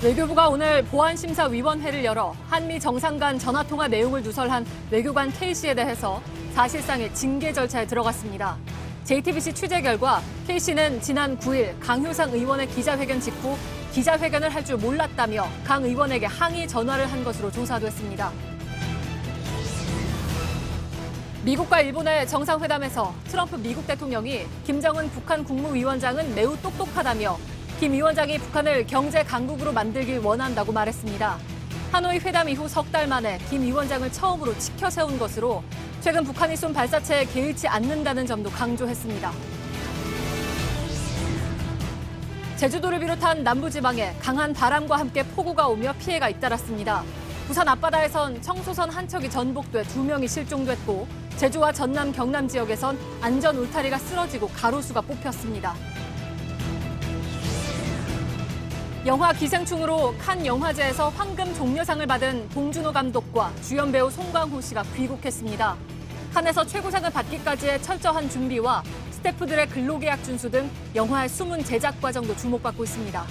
외교부가 오늘 보안심사위원회를 열어 한미 정상 간 전화통화 내용을 누설한 외교관 K씨에 대해서 사실상의 징계 절차에 들어갔습니다. JTBC 취재 결과 K씨는 지난 9일 강효상 의원의 기자회견 직후 기자회견을 할 줄 몰랐다며 강 의원에게 항의 전화를 한 것으로 조사됐습니다. 미국과 일본의 정상회담에서 트럼프 미국 대통령이 김정은 북한 국무위원장은 매우 똑똑하다며 김 위원장이 북한을 경제 강국으로 만들길 원한다고 말했습니다. 하노이 회담 이후 석 달 만에 김 위원장을 처음으로 치켜 세운 것으로 최근 북한이 쏜 발사체에 개의치 않는다는 점도 강조했습니다. 제주도를 비롯한 남부지방에 강한 바람과 함께 폭우가 오며 피해가 잇따랐습니다. 부산 앞바다에선 청소선 한 척이 전복돼 2명이 실종됐고 제주와 전남, 경남 지역에선 안전 울타리가 쓰러지고 가로수가 뽑혔습니다. 영화 기생충으로 칸 영화제에서 황금 종려상을 받은 봉준호 감독과 주연 배우 송강호 씨가 귀국했습니다. 칸에서 최고상을 받기까지의 철저한 준비와 스태프들의 근로계약 준수 등 영화의 숨은 제작 과정도 주목받고 있습니다.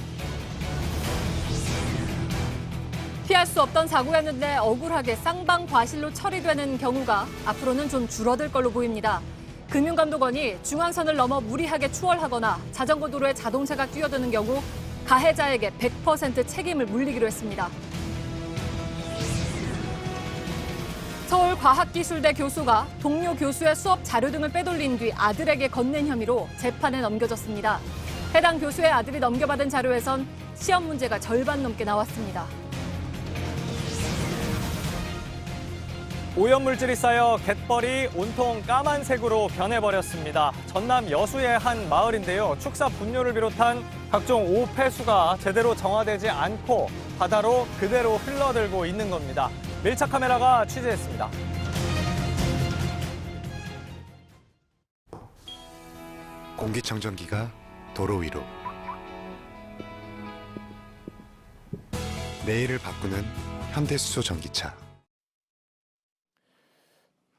피할 수 없던 사고였는데 억울하게 쌍방과실로 처리되는 경우가 앞으로는 좀 줄어들 걸로 보입니다. 금융감독원이 중앙선을 넘어 무리하게 추월하거나 자전거 도로에 자동차가 뛰어드는 경우 가해자에게 100% 책임을 물리기로 했습니다. 서울과학기술대 교수가 동료 교수의 수업 자료 등을 빼돌린 뒤 아들에게 건넨 혐의로 재판에 넘겨졌습니다. 해당 교수의 아들이 넘겨받은 자료에선 시험 문제가 절반 넘게 나왔습니다. 오염물질이 쌓여 갯벌이 온통 까만색으로 변해버렸습니다. 전남 여수의 한 마을인데요. 축사 분뇨를 비롯한 각종 오폐수가 제대로 정화되지 않고 바다로 그대로 흘러들고 있는 겁니다. 밀착 카메라가 취재했습니다. 공기청정기가 도로 위로. 내일을 바꾸는 현대수소 전기차.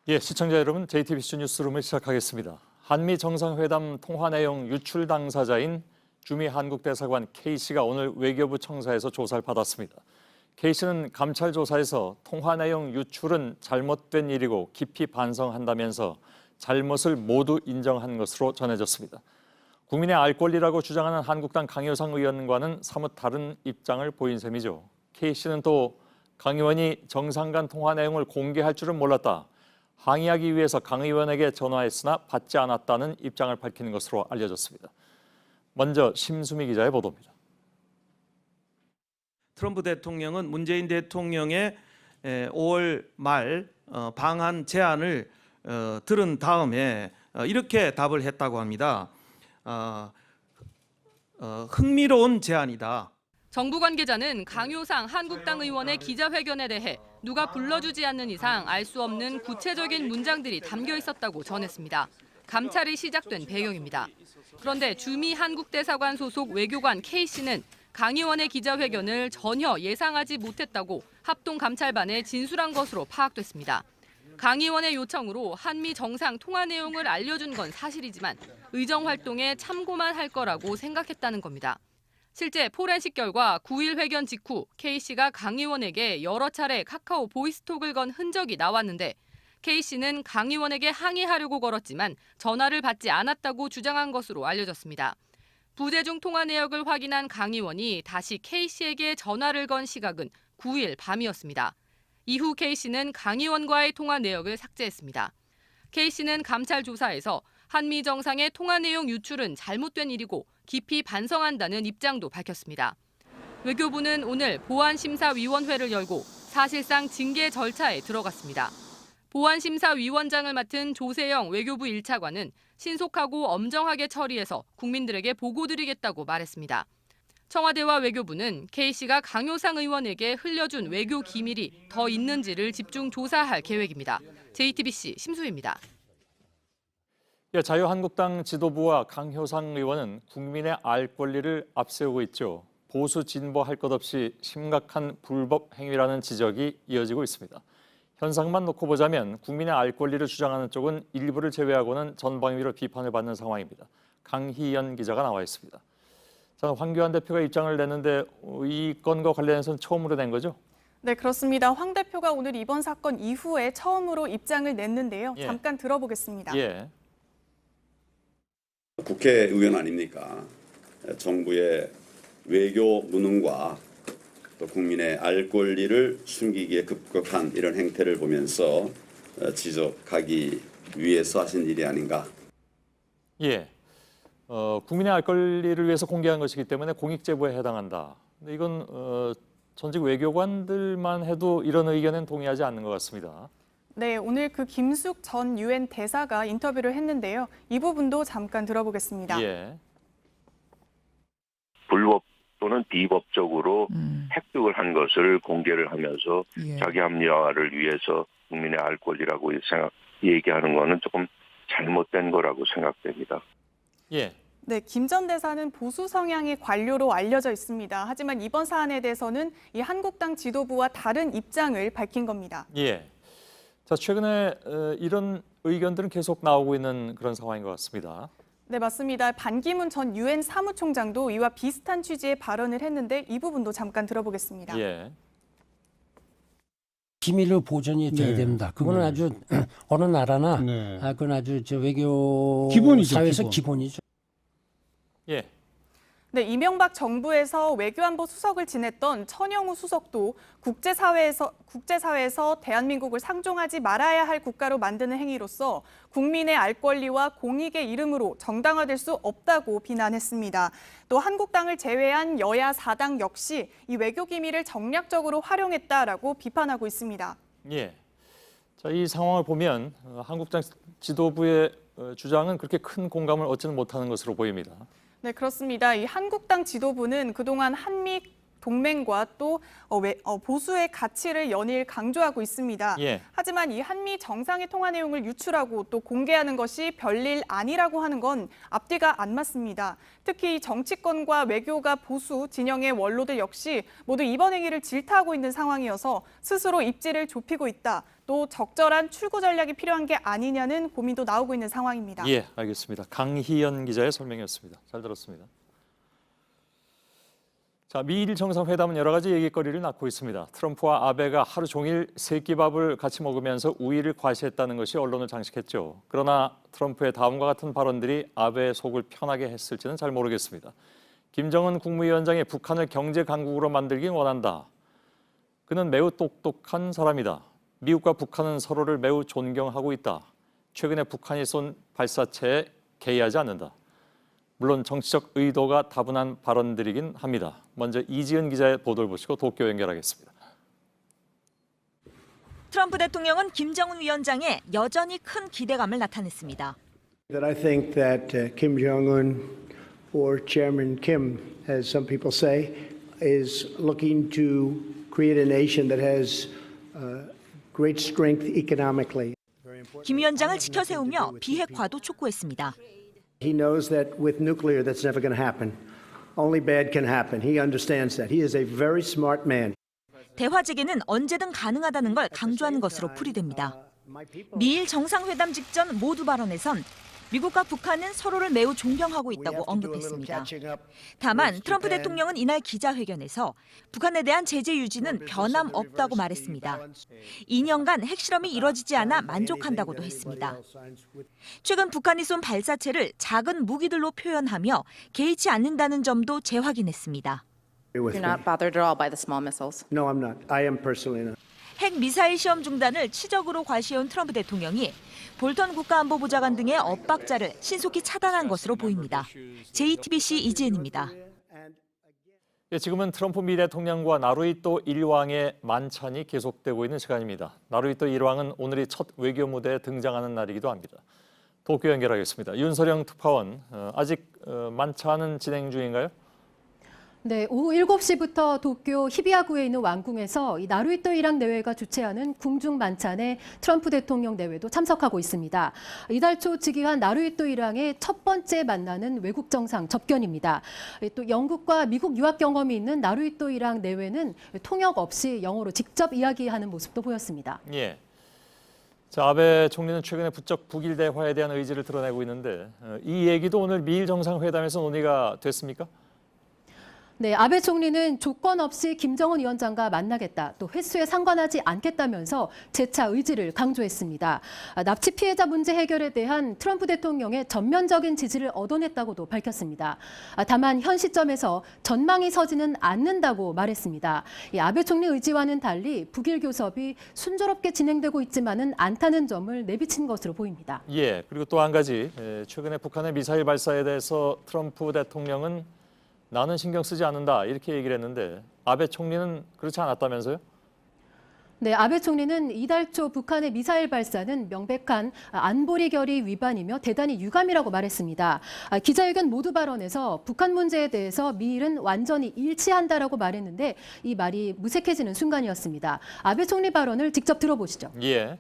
예, 시청자 여러분, JTBC 뉴스룸을 시작하겠습니다. 한미 정상회담 통화 내용 유출 당사자인 주미 한국 대사관 K씨가 오늘 외교부 청사에서 조사를 받았습니다. K씨는 감찰 조사에서 통화 내용 유출은 잘못된 일이고 깊이 반성한다면서 잘못을 모두 인정한 것으로 전해졌습니다. 국민의 알 권리라고 주장하는 한국당 강효상 의원과는 사뭇 다른 입장을 보인 셈이죠. K씨는 또 강 의원이 정상 간 통화 내용을 공개할 줄은 몰랐다. 항의하기 위해서 강 의원에게 전화했으나 받지 않았다는 입장을 밝히는 것으로 알려졌습니다. 먼저 심수미 기자의 보도입니다. 트럼프 대통령은 문재인 대통령의 5월 말 방한 제안을 들은 다음에 이렇게 답을 했다고 합니다. 흥미로운 제안이다. 정부 관계자는 강효상 한국당 의원의 기자회견에 대해 누가 불러주지 않는 이상 알 수 없는 구체적인 문장들이 담겨 있었다고 전했습니다. 감찰이 시작된 배경입니다. 그런데 주미 한국대사관 소속 외교관 K씨는 강 의원의 기자회견을 전혀 예상하지 못했다고 합동감찰반에 진술한 것으로 파악됐습니다. 강 의원의 요청으로 한미 정상 통화 내용을 알려준 건 사실이지만 의정 활동에 참고만 할 거라고 생각했다는 겁니다. 실제 포렌식 결과 9일 회견 직후 K씨가 강 의원에게 여러 차례 카카오 보이스톡을 건 흔적이 나왔는데 K씨는 강 의원에게 항의하려고 걸었지만 전화를 받지 않았다고 주장한 것으로 알려졌습니다. 부재중 통화 내역을 확인한 강 의원이 다시 K씨에게 전화를 건 시각은 9일 밤이었습니다. 이후 K씨는 강 의원과의 통화 내역을 삭제했습니다. K씨는 감찰 조사에서 한미 정상의 통화 내용 유출은 잘못된 일이고 깊이 반성한다는 입장도 밝혔습니다. 외교부는 오늘 보안심사위원회를 열고 사실상 징계 절차에 들어갔습니다. 보안심사위원장을 맡은 조세영 외교부 1차관은 신속하고 엄정하게 처리해서 국민들에게 보고드리겠다고 말했습니다. 청와대와 외교부는 K씨가 강효상 의원에게 흘려준 외교 기밀이 더 있는지를 집중 조사할 계획입니다. JTBC 심수희입니다. 자유한국당 지도부와 강효상 의원은 국민의 알 권리를 앞세우고 있죠. 보수 진보 할 것 없이 심각한 불법 행위라는 지적이 이어지고 있습니다. 현상만 놓고 보자면 국민의 알 권리를 주장하는 쪽은 일부를 제외하고는 전방위로 비판을 받는 상황입니다. 강희연 기자가 나와 있습니다. 자, 황교안 대표가 입장을 냈는데 이 건과 관련해서는 처음으로 낸 거죠? 네, 그렇습니다. 황 대표가 오늘 이번 사건 이후에 처음으로 입장을 냈는데요. 예. 잠깐 들어보겠습니다. 예. 국회의원 아닙니까? 정부의 외교 무능과 또 국민의 알 권리를 숨기기에 급급한 이런 행태를 보면서 지적하기 위해서 하신 일이 아닌가. 예. 국민의 알 권리를 위해서 공개한 것이기 때문에 공익제보에 해당한다. 근데 이건 전직 외교관들만 해도 이런 의견엔 동의하지 않는 것 같습니다. 네, 오늘 그 김숙 전 유엔 대사가 인터뷰를 했는데요. 이 부분도 잠깐 들어보겠습니다. 예. 불법 또는 비법적으로 획득을 한 것을 공개를 하면서 자기 합리화를 위해서 국민의 알 권리라고 얘기하는 것은 조금 잘못된 거라고 생각됩니다. 예. 네, 김 전 대사는 보수 성향의 관료로 알려져 있습니다. 하지만 이번 사안에 대해서는 이 한국당 지도부와 다른 입장을 밝힌 겁니다. 예. 자, 최근에 이런 의견들은 계속 나오고 있는 그런 상황인 것 같습니다. 네, 맞습니다. 반기문 전 유엔 사무총장도 이와 비슷한 취지의 발언을 했는데 이 부분도 잠깐 들어보겠습니다. 예. 기밀로 보존이 돼야 됩니다. 그거는 아주 어느 나라나 그건 아주 외교 기본이죠, 사회에서 기본. 기본이죠. 예. 네, 이명박 정부에서 외교안보 수석을 지냈던 천영우 수석도 국제사회에서 대한민국을 상종하지 말아야 할 국가로 만드는 행위로서 국민의 알 권리와 공익의 이름으로 정당화될 수 없다고 비난했습니다. 또 한국당을 제외한 여야 4당 역시 이 외교 기밀을 정략적으로 활용했다라고 비판하고 있습니다. 예. 자, 이 상황을 보면 한국당 지도부의 주장은 그렇게 큰 공감을 얻지는 못하는 것으로 보입니다. 네, 그렇습니다. 이 한국당 지도부는 그동안 한미 동맹과 또 보수의 가치를 연일 강조하고 있습니다. 예. 하지만 이 한미 정상회 통화 내용을 유출하고 또 공개하는 것이 별일 아니라고 하는 건 앞뒤가 안 맞습니다. 특히 정치권과 외교가 보수 진영의 원로들 역시 모두 이번 행위를 질타하고 있는 상황이어서 스스로 입지를 좁히고 있다. 또 적절한 출구 전략이 필요한 게 아니냐는 고민도 나오고 있는 상황입니다. 예, 알겠습니다. 강희연 기자의 설명이었습니다. 잘 들었습니다. 자, 미일 정상회담은 여러 가지 얘기거리를 낳고 있습니다. 트럼프와 아베가 하루 종일 세끼밥을 같이 먹으면서 우위를 과시했다는 것이 언론을 장식했죠. 그러나 트럼프의 다음과 같은 발언들이 아베의 속을 편하게 했을지는 잘 모르겠습니다. 김정은 국무위원장이 북한을 경제 강국으로 만들기 원한다. 그는 매우 똑똑한 사람이다. 미국과 북한은 서로를 매우 존경하고 있다. 최근에 북한이 쏜 발사체에 개의하지 않는다. 물론 정치적 의도가 다분한 발언들이긴 합니다. 먼저 이지은 기자의 보도를 보시고 도쿄 연결하겠습니다. 트럼프 대통령은 김정은 위원장에 여전히 큰 기대감을 나타냈습니다. That I think that Kim Jong-un or Chairman Kim, as some people say, is looking to create a nation that has great strength economically. 김 위원장을 지켜세우며 비핵화도 촉구했습니다. He knows that with nuclear that's never going to happen. Only bad can happen. He understands that. He is a very smart man. 대화 재개는 언제든 가능하다는 걸 강조하는 것으로 풀이됩니다. 미일 정상회담 직전 모두 발언에선 미국과 북한은 서로를 매우 존경하고 있다고 언급했습니다. 다만 트럼프 대통령은 이날 기자회견에서 북한에 대한 제재 유지는 변함없다고 말했습니다. 2년간 핵실험이 이뤄지지 않아 만족한다고도 했습니다. 최근 북한이 쏜 발사체를 작은 무기들로 표현하며 개의치 않는다는 점도 재확인했습니다. You're not bothered at all by the small missiles. No, I'm not. I am personally not. 핵 미사일 시험 중단을 치적으로 과시해온 트럼프 대통령이 볼턴 국가안보보좌관 등의 엇박자를 신속히 차단한 것으로 보입니다. JTBC 이지은입니다. 예, 지금은 트럼프 미 대통령과 나루히토 일왕의 만찬이 계속되고 있는 시간입니다. 나루히토 일왕은 오늘이 첫 외교 무대에 등장하는 날이기도 합니다. 도쿄 연결하겠습니다. 윤서령 특파원, 아직 만찬은 진행 중인가요? 네, 오후 7시부터 도쿄 히비야구에 있는 왕궁에서 이 나루히토 일왕 내외가 주최하는 궁중 만찬에 트럼프 대통령 내외도 참석하고 있습니다. 이달 초 즉위한 나루히토 일왕의 첫 번째 만나는 외국 정상 접견입니다. 또 영국과 미국 유학 경험이 있는 나루히토 일왕 내외는 통역 없이 영어로 직접 이야기하는 모습도 보였습니다. 예. 자, 아베 총리는 최근에 부쩍 북일 대화에 대한 의지를 드러내고 있는데 이 얘기도 오늘 미일 정상회담에서 논의가 됐습니까? 네, 아베 총리는 조건 없이 김정은 위원장과 만나겠다, 또 횟수에 상관하지 않겠다면서 재차 의지를 강조했습니다. 납치 피해자 문제 해결에 대한 트럼프 대통령의 전면적인 지지를 얻어냈다고도 밝혔습니다. 다만 현 시점에서 전망이 서지는 않는다고 말했습니다. 아베 총리 의지와는 달리 북일 교섭이 순조롭게 진행되고 있지만은 않다는 점을 내비친 것으로 보입니다. 예, 그리고 또 한 가지, 최근에 북한의 미사일 발사에 대해서 트럼프 대통령은 나는 신경 쓰지 않는다 이렇게 얘기를 했는데 아베 총리는 그렇지 않았다면서요? 네, 아베 총리는 이달 초 북한의 미사일 발사는 명백한 안보리 결의 위반이며 대단히 유감이라고 말했습니다. 기자회견 모두 발언에서 북한 문제에 대해서 미일은 완전히 일치한다라고 말했는데 이 말이 무색해지는 순간이었습니다. 아베 총리 발언을 직접 들어보시죠. 예.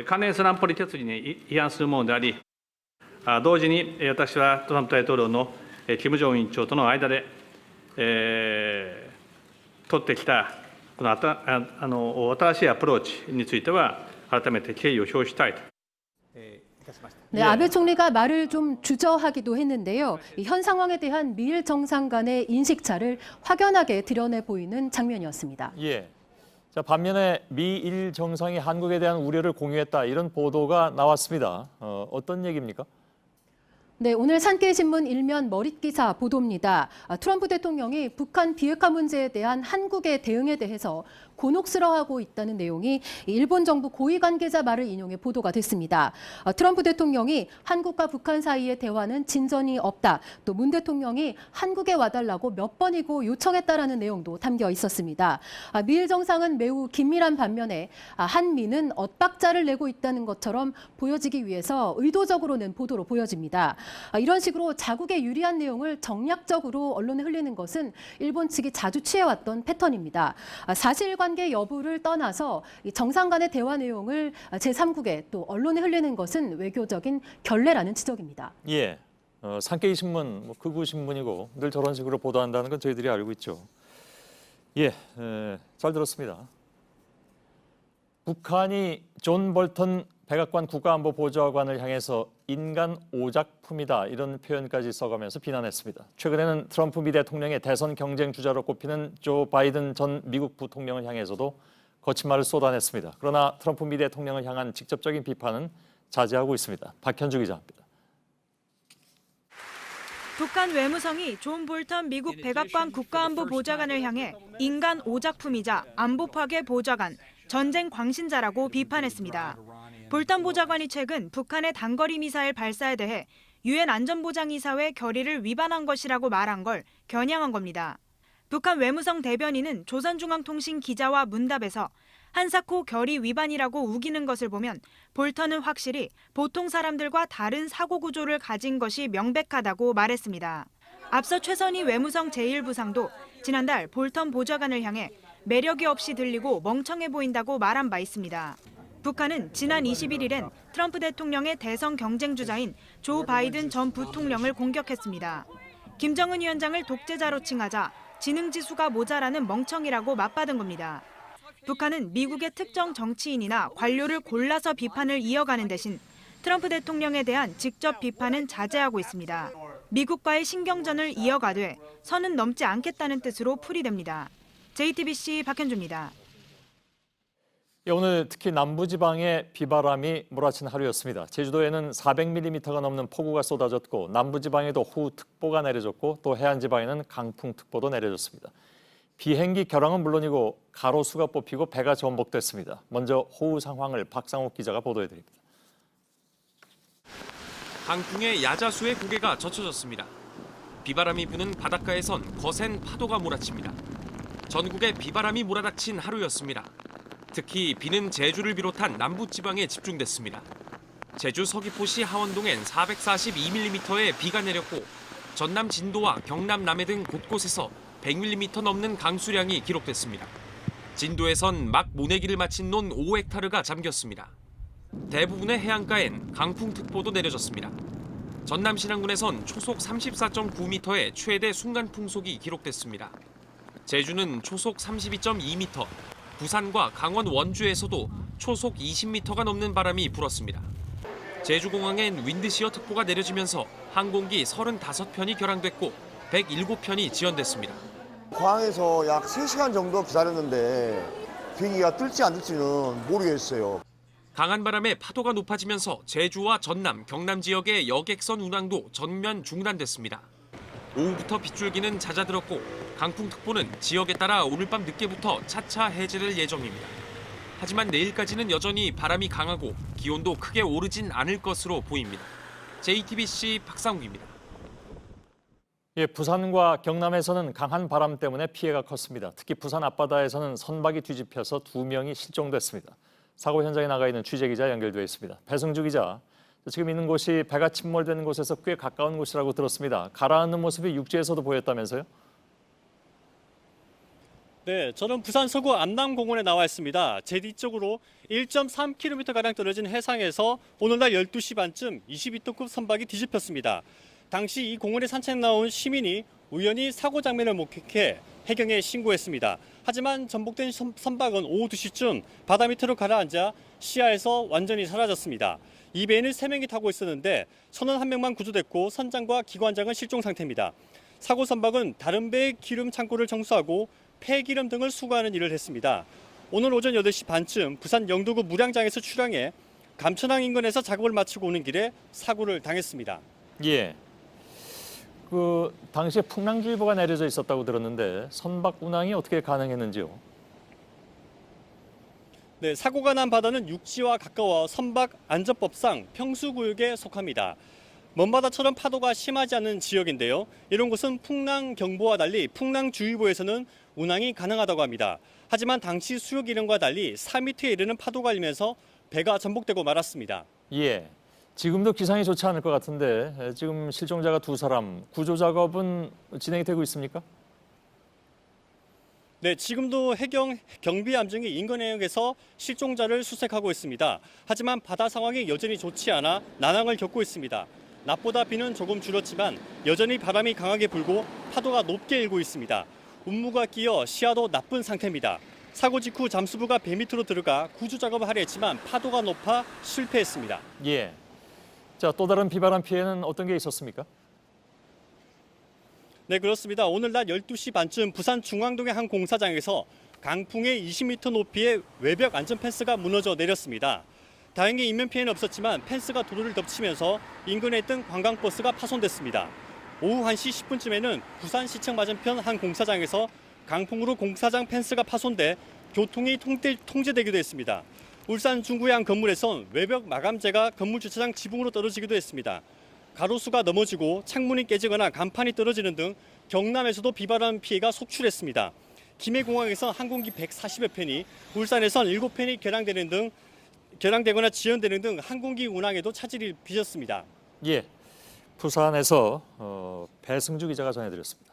関連する安保理決議に違反するものであり、同時に私はトランプ大統領の金正恩委員長との間で、取ってきたこの新しいアプローチについては改めて敬意を表したいと。 네, 아베 총리가 말을 좀 주저하기도 했는데요. 현 상황에 대한 미일 정상 간의 인식차를 확연하게 드러내 보이는 장면이었습니다. 예. 자, 반면에 미일 정상이 한국에 대한 우려를 공유했다 이런 보도가 나왔습니다. 어떤 얘기입니까? 네, 오늘 산케이신문 일면 머릿기사 보도입니다. 트럼프 대통령이 북한 비핵화 문제에 대한 한국의 대응에 대해서 곤혹스러워하고 있다는 내용이 일본 정부 고위 관계자 말을 인용해 보도가 됐습니다. 트럼프 대통령이 한국과 북한 사이의 대화는 진전이 없다. 또 문 대통령이 한국에 와달라고 몇 번이고 요청했다라는 내용도 담겨 있었습니다. 미일 정상은 매우 긴밀한 반면에 한미는 엇박자를 내고 있다는 것처럼 보여지기 위해서 의도적으로 낸 보도로 보여집니다. 이런 식으로 자국에 유리한 내용을 정략적으로 언론에 흘리는 것은 일본 측이 자주 취해왔던 패턴입니다. 사실관계 여부를 떠나서 정상 간의 대화 내용을 제3국에 또 언론에 흘리는 것은 외교적인 결례라는 지적입니다. 예, 산케이 신문, 극우 신문이고 늘 저런 식으로 보도한다는 건 저희들이 알고 있죠. 예, 잘 들었습니다. 북한이 존 볼턴 백악관 국가안보보좌관을 향해서 인간 오작품이다 이런 표현까지 써가면서 비난했습니다. 최근에는 트럼프 미 대통령의 대선 경쟁 주자로 꼽히는 조 바이든 전 미국 부통령을 향해서도 거친 말을 쏟아냈습니다. 그러나 트럼프 미 대통령을 향한 직접적인 비판은 자제하고 있습니다. 박현주 기자입니다. 북한 외무성이 존 볼턴 미국 백악관 국가안보보좌관을 향해 인간 오작품이자 안보 파괴 보좌관, 전쟁 광신자라고 비판했습니다. 볼턴 보좌관이 최근 북한의 단거리 미사일 발사에 대해 유엔 안전보장이사회 결의를 위반한 것이라고 말한 걸 겨냥한 겁니다. 북한 외무성 대변인은 조선중앙통신 기자와 문답에서 한사코 결의 위반이라고 우기는 것을 보면 볼턴은 확실히 보통 사람들과 다른 사고 구조를 가진 것이 명백하다고 말했습니다. 앞서 최선희 외무성 제1부상도 지난달 볼턴 보좌관을 향해 매력이 없이 들리고 멍청해 보인다고 말한 바 있습니다. 북한은 지난 21일엔 트럼프 대통령의 대선 경쟁 주자인 조 바이든 전 부통령을 공격했습니다. 김정은 위원장을 독재자로 칭하자 지능지수가 모자라는 멍청이라고 맞받은 겁니다. 북한은 미국의 특정 정치인이나 관료를 골라서 비판을 이어가는 대신 트럼프 대통령에 대한 직접 비판은 자제하고 있습니다. 미국과의 신경전을 이어가되 선은 넘지 않겠다는 뜻으로 풀이됩니다. JTBC 박현주입니다. 오늘 특히 남부지방에 비바람이 몰아친 하루였습니다. 제주도에는 400mm가 넘는 폭우가 쏟아졌고 남부지방에도 호우특보가 내려졌고 또 해안지방에는 강풍특보도 내려졌습니다. 비행기 결항은 물론이고 가로수가 뽑히고 배가 전복됐습니다. 먼저 호우 상황을 박상욱 기자가 보도해드립니다. 강풍에 야자수의 고개가 젖혀졌습니다. 비바람이 부는 바닷가에선 거센 파도가 몰아칩니다. 전국에 비바람이 몰아닥친 하루였습니다. 특히 비는 제주를 비롯한 남부지방에 집중됐습니다. 제주 서귀포시 하원동엔 442mm의 비가 내렸고 전남 진도와 경남 남해 등 곳곳에서 100mm 넘는 강수량이 기록됐습니다. 진도에선 막 모내기를 마친 논 5헥타르가 잠겼습니다. 대부분의 해안가엔 강풍특보도 내려졌습니다. 전남 신안군에선 초속 34.9m의 최대 순간 풍속이 기록됐습니다. 제주는 초속 32.2m, 부산과 강원 원주에서도 초속 20m가 넘는 바람이 불었습니다. 제주공항엔 윈드시어 특보가 내려지면서 항공기 35편이 결항됐고 107편이 지연됐습니다. 공항에서 약 3시간 정도 기다렸는데 비행기가 뜰지 안 뜰지는 모르겠어요. 강한 바람에 파도가 높아지면서 제주와 전남, 경남 지역의 여객선 운항도 전면 중단됐습니다. 오후부터 빗줄기는 잦아들었고 강풍특보는 지역에 따라 오늘 밤 늦게부터 차차 해제될 예정입니다. 하지만 내일까지는 여전히 바람이 강하고 기온도 크게 오르진 않을 것으로 보입니다. JTBC 박상욱입니다. 예, 부산과 경남에서는 강한 바람 때문에 피해가 컸습니다. 특히 부산 앞바다에서는 선박이 뒤집혀서 2명이 실종됐습니다. 사고 현장에 나가 있는 취재기자 연결되어 있습니다. 배승주 기자, 지금 있는 곳이 배가 침몰되는 곳에서 꽤 가까운 곳이라고 들었습니다. 가라앉는 모습이 육지에서도 보였다면서요? 네, 저는 부산 서구 암남공원에 나와 있습니다. 제 뒤쪽으로 1.3km가량 떨어진 해상에서 오늘날 12시 반쯤 22톤급 선박이 뒤집혔습니다. 당시 이 공원에 산책 나온 시민이 우연히 사고 장면을 목격해 해경에 신고했습니다. 하지만 전복된 선박은 오후 2시쯤 바다 밑으로 가라앉아 시야에서 완전히 사라졌습니다. 이 배에는 3명이 타고 있었는데 선원 1명만 구조됐고 선장과 기관장은 실종 상태입니다. 사고 선박은 다른 배의 기름 창고를 청소하고 폐기름 등을 수거하는 일을 했습니다. 오늘 오전 8시 반쯤 부산 영도구 무량장에서 출항해 감천항 인근에서 작업을 마치고 오는 길에 사고를 당했습니다. 예. 당시에 풍랑주의보가 내려져 있었다고 들었는데 선박 운항이 어떻게 가능했는지요? 네, 사고가 난 바다는 육지와 가까워 선박 안전법상 평수구역에 속합니다. 먼바다처럼 파도가 심하지 않은 지역인데요. 이런 곳은 풍랑경보와 달리 풍랑주의보에서는 운항이 가능하다고 합니다. 하지만 당시 수역 이름과 달리 4m에 이르는 파도가 일면서 배가 전복되고 말았습니다. 예. 지금도 기상이 좋지 않을 것 같은데 지금 실종자가 2사람, 구조 작업은 진행이 되고 있습니까? 네, 지금도 해경 경비함정이 인근 해역에서 실종자를 수색하고 있습니다. 하지만 바다 상황이 여전히 좋지 않아 난항을 겪고 있습니다. 낮보다 비는 조금 줄었지만 여전히 바람이 강하게 불고 파도가 높게 일고 있습니다. 운무가 끼어 시야도 나쁜 상태입니다. 사고 직후 잠수부가 배 밑으로 들어가 구조 작업을 하려 했지만 파도가 높아 실패했습니다. 예. 자, 또 다른 비바람 피해는 어떤 게 있었습니까? 네, 그렇습니다. 오늘 낮 12시 반쯤 부산 중앙동의 한 공사장에서 강풍의 20m 높이의 외벽 안전 펜스가 무너져 내렸습니다. 다행히 인명 피해는 없었지만 펜스가 도로를 덮치면서 인근에 있던 관광버스가 파손됐습니다. 오후 1시 10분쯤에는 부산시청 맞은편 한 공사장에서 강풍으로 공사장 펜스가 파손돼 교통이 통제되기도 했습니다. 울산 중구의 한 건물에선 외벽 마감재가 건물 주차장 지붕으로 떨어지기도 했습니다. 가로수가 넘어지고 창문이 깨지거나 간판이 떨어지는 등 경남에서도 비바람 피해가 속출했습니다. 김해공항에서 항공기 140여 편이, 울산에선 7편이 결항되거나 지연되는 등 항공기 운항에도 차질이 빚었습니다. 예, 부산에서 배승주 기자가 전해드렸습니다.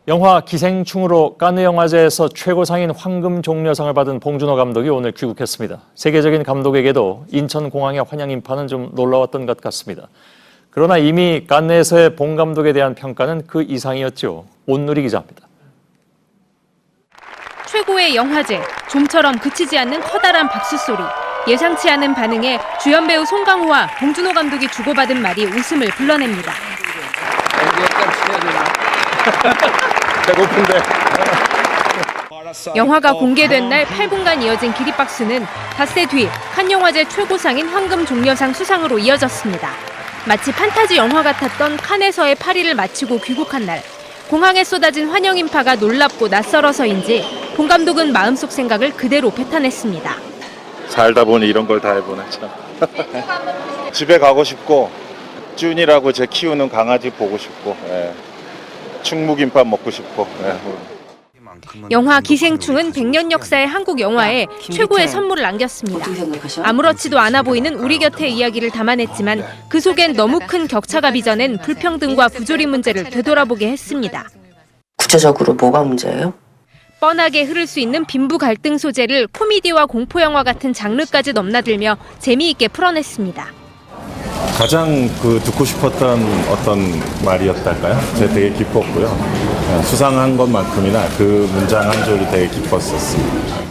영화 기생충으로 카느 영화제에서 최고상인 황금종려상을 받은 봉준호 감독이 오늘 귀국했습니다. 세계적인 감독에게도 인천공항의 환영 인파는 좀 놀라웠던 것 같습니다. 그러나 이미 칸느에서의 봉 감독에 대한 평가는 그 이상이었죠. 온누리 기자입니다. 최고의 영화제, 좀처럼 그치지 않는 커다란 박수소리, 예상치 않은 반응에 주연 배우 송강호와 봉준호 감독이 주고받은 말이 웃음을 불러냅니다. 배고픈데. 영화가 공개된 날 8분간 이어진 기립박수는 닷새 뒤 칸 영화제 최고상인 황금종려상 수상으로 이어졌습니다. 마치 판타지 영화 같았던 칸에서의 파리를 마치고 귀국한 날, 공항에 쏟아진 환영 인파가 놀랍고 낯설어서인지 봉 감독은 마음속 생각을 그대로 뱉어냈습니다. 살다 보니 이런 걸 다 해보네 참. 집에 가고 싶고 쭌이라고 제 키우는 강아지 보고 싶고 충무김밥 먹고 싶고. 영화 기생충은 100년 역사의 한국 영화에 최고의 선물을 안겼습니다. 아무렇지도 않아 보이는 우리 곁의 이야기를 담아냈지만 그 속엔 너무 큰 격차가 빚어낸 불평등과 부조리 문제를 되돌아보게 했습니다. 구체적으로 뭐가 문제예요? 뻔하게 흐를 수 있는 빈부 갈등 소재를 코미디와 공포 영화 같은 장르까지 넘나들며 재미있게 풀어냈습니다. 가장 듣고 싶었던 어떤 말이었달까요? 제가 되게 기뻤고요. 수상한 것만큼이나 그 문장 한 줄이 되게 기뻤었습니다.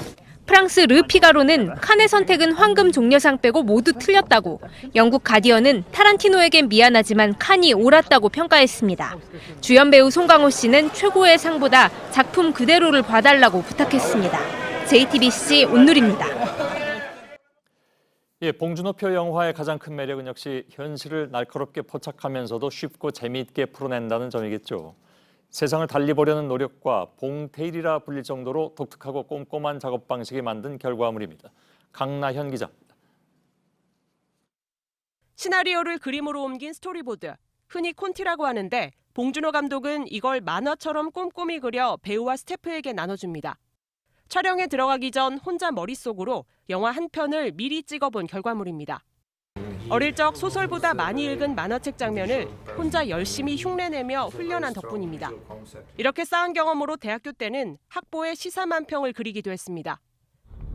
프랑스 르피가로는 칸의 선택은 황금 종려상 빼고 모두 틀렸다고, 영국 가디언은 타란티노에겐 미안하지만 칸이 옳았다고 평가했습니다. 주연 배우 송강호 씨는 최고의 상보다 작품 그대로를 봐달라고 부탁했습니다. JTBC 온누리입니다. 예, 봉준호표 영화의 가장 큰 매력은 역시 현실을 날카롭게 포착하면서도 쉽고 재미있게 풀어낸다는 점이겠죠. 세상을 달리 보려는 노력과 봉테일이라 불릴 정도로 독특하고 꼼꼼한 작업 방식이 만든 결과물입니다. 강나현 기자입니다. 시나리오를 그림으로 옮긴 스토리보드, 흔히 콘티라고 하는데 봉준호 감독은 이걸 만화처럼 꼼꼼히 그려 배우와 스태프에게 나눠줍니다. 촬영에 들어가기 전 혼자 머릿속으로 영화 한 편을 미리 찍어본 결과물입니다. 어릴 적 소설보다 많이 읽은 만화책 장면을 혼자 열심히 흉내내며 훈련한 덕분입니다. 이렇게 쌓은 경험으로 대학교 때는 학보에 시사만 평을 그리기도 했습니다.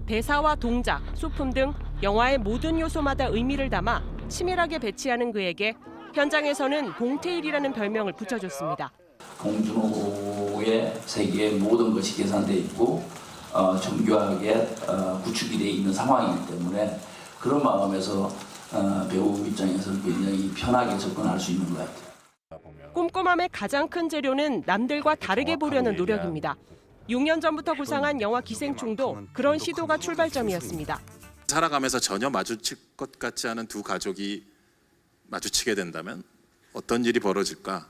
대사와 동작, 소품 등 영화의 모든 요소마다 의미를 담아 치밀하게 배치하는 그에게 현장에서는 봉테일이라는 별명을 붙여줬습니다. 봉준호의 세계의 모든 것이 계산돼 있고 정교하게 구축이 돼 있는 상황이기 때문에 그런 마음에서 배우 입장에서는 굉장히 편하게 접근할 수 있는 것 같아요. 꼼꼼함의 가장 큰 재료는 남들과 다르게 보려는 노력입니다. 6년 전부터 구상한 영화 기생충도 그런 시도가 출발점이었습니다. 살아가면서 전혀 마주칠 것 같지 않은 두 가족이 마주치게 된다면 어떤 일이 벌어질까?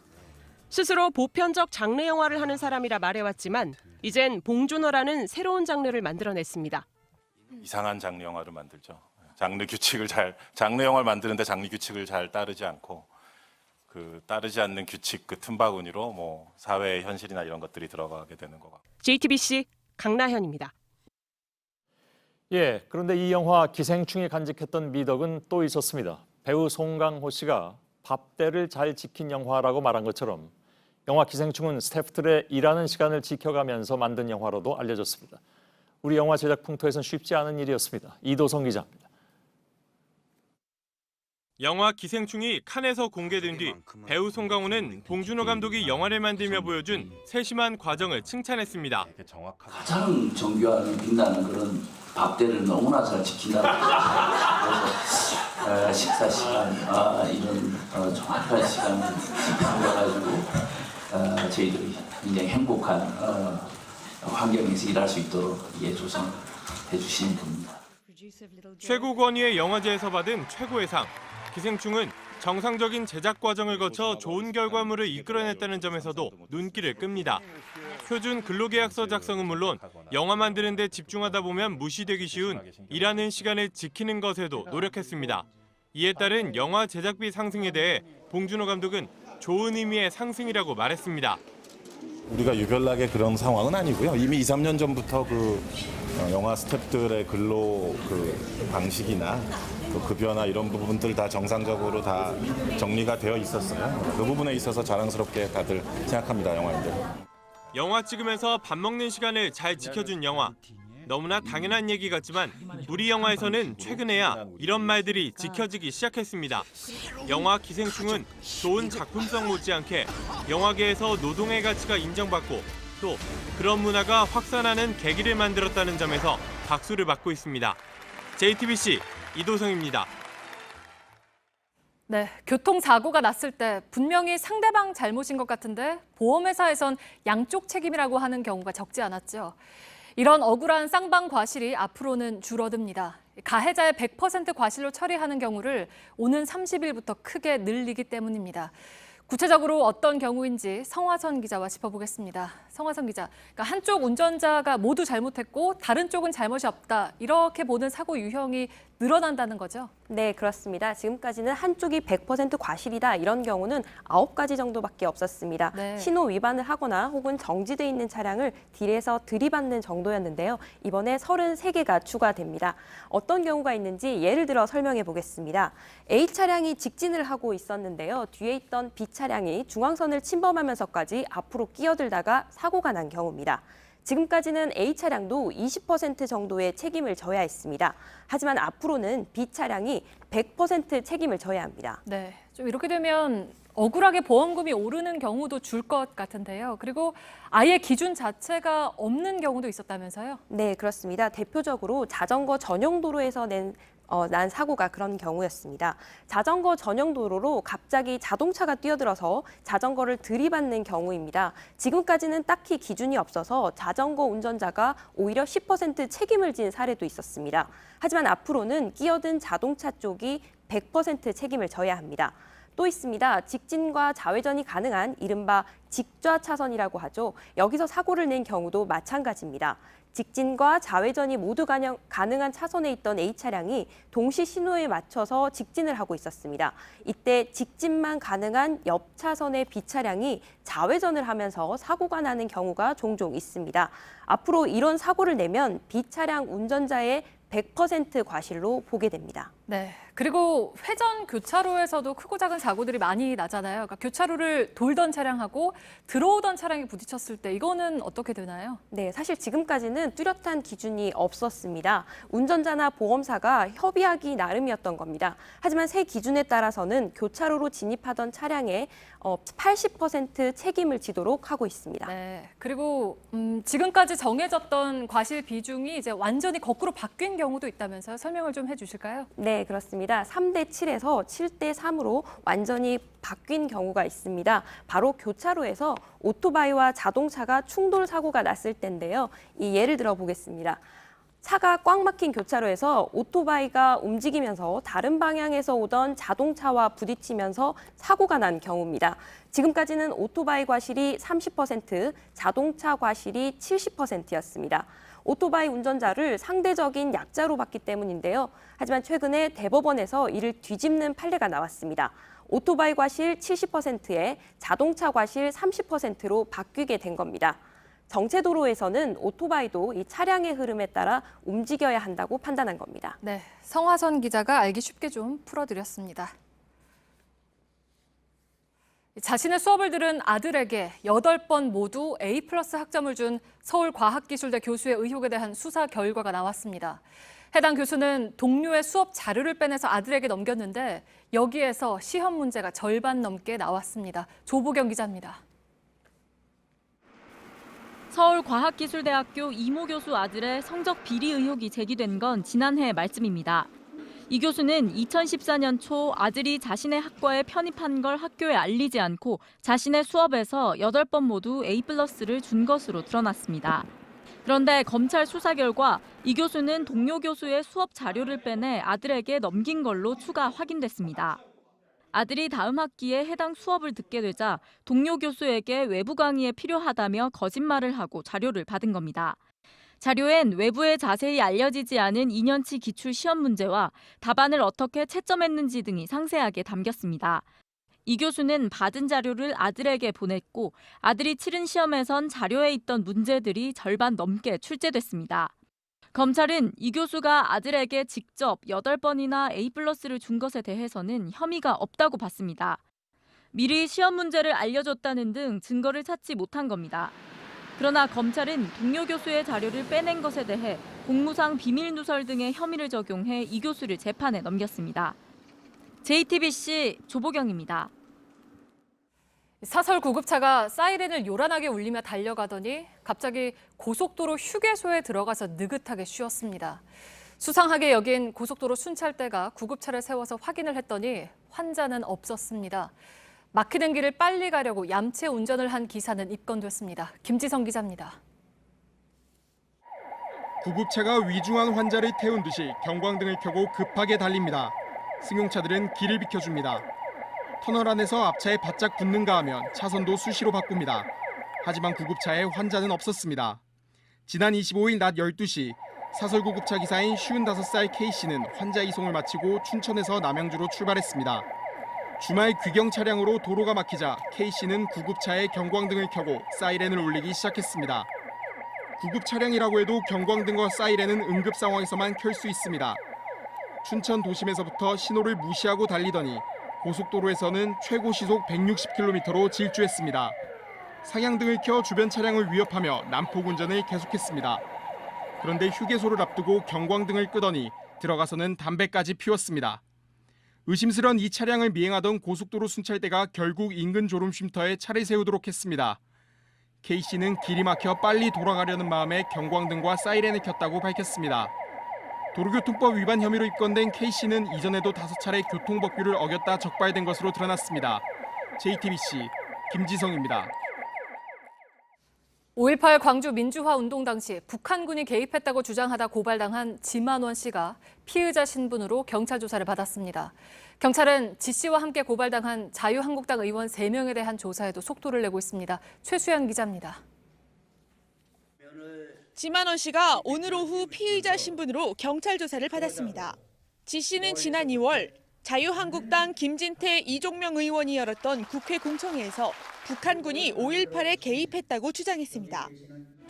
스스로 보편적 장르 영화를 하는 사람이라 말해왔지만 이젠 봉준호라는 새로운 장르를 만들어냈습니다. 이상한 장르 영화를 만들죠. 장르 영화를 만드는데 장르 규칙을 잘 따르지 않고 따르지 않는 규칙 틈바구니로 뭐 사회의 현실이나 이런 것들이 들어가게 되는 것 같고. JTBC 강나현입니다. 예, 그런데 이 영화 기생충이 간직했던 미덕은 또 있었습니다. 배우 송강호 씨가 밥대를 잘 지킨 영화라고 말한 것처럼 영화 기생충은 스태프들의 일하는 시간을 지켜가면서 만든 영화로도 알려졌습니다. 우리 영화 제작 풍토에선 쉽지 않은 일이었습니다. 이도성 기자입니다. 영화 기생충이 칸에서 공개된 뒤 배우 송강호는 봉준호 감독이 영화를 만들며 보여준 세심한 과정을 칭찬했습니다. 가장 정교하게 빛나는 그런 밥대를 너무나 잘 지킨다고. 그래서 식사 시간, 이런 정확한 시간을 지켜가지고 저희들이 굉장히 행복한 환경에서 일할 수 있도록 조성해 주시는 겁니다. 최고 권위의 영화제에서 받은 최고의 상. 기생충은 정상적인 제작 과정을 거쳐 좋은 결과물을 이끌어냈다는 점에서도 눈길을 끕니다. 표준 근로계약서 작성은 물론 영화 만드는 데 집중하다 보면 무시되기 쉬운 일하는 시간을 지키는 것에도 노력했습니다. 이에 따른 영화 제작비 상승에 대해 봉준호 감독은 좋은 의미의 상승이라고 말했습니다. 우리가 유별나게 그런 상황은 아니고요. 이미 2, 3년 전부터 영화 스태프들의 근로 방식이나 급여나 이런 부분들 다 정상적으로 다 정리가 되어 있었어요. 그 부분에 있어서 자랑스럽게 다들 생각합니다, 영화인들. 영화 찍으면서 밥 먹는 시간을 잘 지켜준 영화. 너무나 당연한 얘기 같지만 우리 영화에서는 최근에야 이런 말들이 지켜지기 시작했습니다. 영화 기생충은 좋은 작품성 못지않게 영화계에서 노동의 가치가 인정받고 또 그런 문화가 확산하는 계기를 만들었다는 점에서 박수를 받고 있습니다. JTBC 이도성입니다. 네, 교통사고가 났을 때 분명히 상대방 잘못인 것 같은데 보험회사에선 양쪽 책임이라고 하는 경우가 적지 않았죠. 이런 억울한 쌍방 과실이 앞으로는 줄어듭니다. 가해자의 100% 과실로 처리하는 경우를 오는 30일부터 크게 늘리기 때문입니다. 구체적으로 어떤 경우인지 성화선 기자와 짚어보겠습니다. 성화선 기자, 그러니까 한쪽 운전자가 모두 잘못했고 다른 쪽은 잘못이 없다. 이렇게 보는 사고 유형이 늘어난다는 거죠? 네, 그렇습니다. 지금까지는 한쪽이 100% 과실이다 이런 경우는 9가지 정도밖에 없었습니다. 네. 신호 위반을 하거나 혹은 정지돼 있는 차량을 딜에서 들이받는 정도였는데요. 이번에 33개가 추가됩니다. 어떤 경우가 있는지 예를 들어 설명해 보겠습니다. A 차량이 직진을 하고 있었는데요. 뒤에 있던 B 차량이 중앙선을 침범하면서까지 앞으로 끼어들다가 사고가 난 경우입니다. 지금까지는 A 차량도 20% 정도의 책임을 져야 했습니다. 하지만 앞으로는 B 차량이 100% 책임을 져야 합니다. 네, 좀 이렇게 되면 억울하게 보험금이 오르는 경우도 줄 것 같은데요. 그리고 아예 기준 자체가 없는 경우도 있었다면서요? 네, 그렇습니다. 대표적으로 자전거 전용 도로에서 난 사고가 그런 경우였습니다. 자전거 전용 도로로 갑자기 자동차가 뛰어들어서 자전거를 들이받는 경우입니다. 지금까지는 딱히 기준이 없어서 자전거 운전자가 오히려 10% 책임을 진 사례도 있었습니다. 하지만 앞으로는 끼어든 자동차 쪽이 100% 책임을 져야 합니다. 또 있습니다. 직진과 좌회전이 가능한 이른바 직좌차선이라고 하죠. 여기서 사고를 낸 경우도 마찬가지입니다. 직진과 좌회전이 모두 가능한 차선에 있던 A차량이 동시 신호에 맞춰서 직진을 하고 있었습니다. 이때 직진만 가능한 옆 차선의 B차량이 좌회전을 하면서 사고가 나는 경우가 종종 있습니다. 앞으로 이런 사고를 내면 B차량 운전자의 100% 과실로 보게 됩니다. 네. 그리고 회전 교차로에서도 크고 작은 사고들이 많이 나잖아요. 그러니까 교차로를 돌던 차량하고 들어오던 차량이 부딪혔을 때 이거는 어떻게 되나요? 네, 사실 지금까지는 뚜렷한 기준이 없었습니다. 운전자나 보험사가 협의하기 나름이었던 겁니다. 하지만 새 기준에 따라서는 교차로로 진입하던 차량의 80% 책임을 지도록 하고 있습니다. 네. 그리고 지금까지 정해졌던 과실 비중이 이제 완전히 거꾸로 바뀐 경우도 있다면서요? 설명을 좀 해주실까요? 네, 그렇습니다. 3대 7에서 7대 3으로 완전히 바뀐 경우가 있습니다. 바로 교차로에서 오토바이와 자동차가 충돌 사고가 났을 때인데요. 이 예를 들어 보겠습니다. 차가 꽉 막힌 교차로에서 오토바이가 움직이면서 다른 방향에서 오던 자동차와 부딪히면서 사고가 난 경우입니다. 지금까지는 오토바이 과실이 30%, 자동차 과실이 70%였습니다. 오토바이 운전자를 상대적인 약자로 봤기 때문인데요. 하지만 최근에 대법원에서 이를 뒤집는 판례가 나왔습니다. 오토바이 과실 70%에 자동차 과실 30%로 바뀌게 된 겁니다. 정체도로에서는 오토바이도 이 차량의 흐름에 따라 움직여야 한다고 판단한 겁니다. 네, 성화선 기자가 알기 쉽게 좀 풀어드렸습니다. 자신의 수업을 들은 아들에게 8번 모두 A+ 학점을 준 서울과학기술대 교수의 의혹에 대한 수사 결과가 나왔습니다. 해당 교수는 동료의 수업 자료를 빼내서 아들에게 넘겼는데 여기에서 시험 문제가 절반 넘게 나왔습니다. 조보경 기자입니다. 서울과학기술대학교 이모 교수 아들의 성적 비리 의혹이 제기된 건 지난해 말쯤입니다. 이 교수는 2014년 초 아들이 자신의 학과에 편입한 걸 학교에 알리지 않고 자신의 수업에서 8번 모두 A+를 준 것으로 드러났습니다. 그런데 검찰 수사 결과 이 교수는 동료 교수의 수업 자료를 빼내 아들에게 넘긴 걸로 추가 확인됐습니다. 아들이 다음 학기에 해당 수업을 듣게 되자 동료 교수에게 외부 강의에 필요하다며 거짓말을 하고 자료를 받은 겁니다. 자료엔 외부에 자세히 알려지지 않은 2년치 기출 시험 문제와 답안을 어떻게 채점했는지 등이 상세하게 담겼습니다. 이 교수는 받은 자료를 아들에게 보냈고 아들이 치른 시험에선 자료에 있던 문제들이 절반 넘게 출제됐습니다. 검찰은 이 교수가 아들에게 직접 8번이나 A+를 준 것에 대해서는 혐의가 없다고 봤습니다. 미리 시험 문제를 알려줬다는 등 증거를 찾지 못한 겁니다. 그러나 검찰은 동료 교수의 자료를 빼낸 것에 대해 공무상 비밀 누설 등의 혐의를 적용해 이 교수를 재판에 넘겼습니다. JTBC 조보경입니다. 사설 구급차가 사이렌을 요란하게 울리며 달려가더니 갑자기 고속도로 휴게소에 들어가서 느긋하게 쉬었습니다. 수상하게 여긴 고속도로 순찰대가 구급차를 세워서 확인을 했더니 환자는 없었습니다. 막히는 길을 빨리 가려고 얌체 운전을 한 기사는 입건됐습니다. 김지성 기자입니다. 구급차가 위중한 환자를 태운 듯이 경광등을 켜고 급하게 달립니다. 승용차들은 길을 비켜줍니다. 터널 안에서 앞차에 바짝 붙는가 하면 차선도 수시로 바꿉니다. 하지만 구급차에 환자는 없었습니다. 지난 25일 낮 12시 사설구급차 기사인 55살 K씨는 환자 이송을 마치고 춘천에서 남양주로 출발했습니다. 주말 귀경 차량으로 도로가 막히자 K씨는 구급차에 경광등을 켜고 사이렌을 울리기 시작했습니다. 구급 차량이라고 해도 경광등과 사이렌은 응급 상황에서만 켤 수 있습니다. 춘천 도심에서부터 신호를 무시하고 달리더니 고속도로에서는 최고 시속 160km로 질주했습니다. 상향등을 켜 주변 차량을 위협하며 난폭 운전을 계속했습니다. 그런데 휴게소를 앞두고 경광등을 끄더니 들어가서는 담배까지 피웠습니다. 의심스런 이 차량을 미행하던 고속도로 순찰대가 결국 인근 졸음쉼터에 차를 세우도록 했습니다. K씨는 길이 막혀 빨리 돌아가려는 마음에 경광등과 사이렌을 켰다고 밝혔습니다. 도로교통법 위반 혐의로 입건된 K씨는 이전에도 5차례 교통법규를 어겼다 적발된 것으로 드러났습니다. JTBC 김지성입니다. 5.18 광주 민주화 운동 당시 북한군이 개입했다고 주장하다 고발당한 지만원 씨가 피의자 신분으로 경찰 조사를 받았습니다. 경찰은 지 씨와 함께 고발당한 자유한국당 의원 3명에 대한 조사에도 속도를 내고 있습니다. 최수연 기자입니다. 지만원 씨가 오늘 오후 피의자 신분으로 경찰 조사를 받았습니다. 지 씨는 지난 2월 자유한국당 김진태, 이종명 의원이 열었던 국회 공청회에서 북한군이 5.18에 개입했다고 주장했습니다.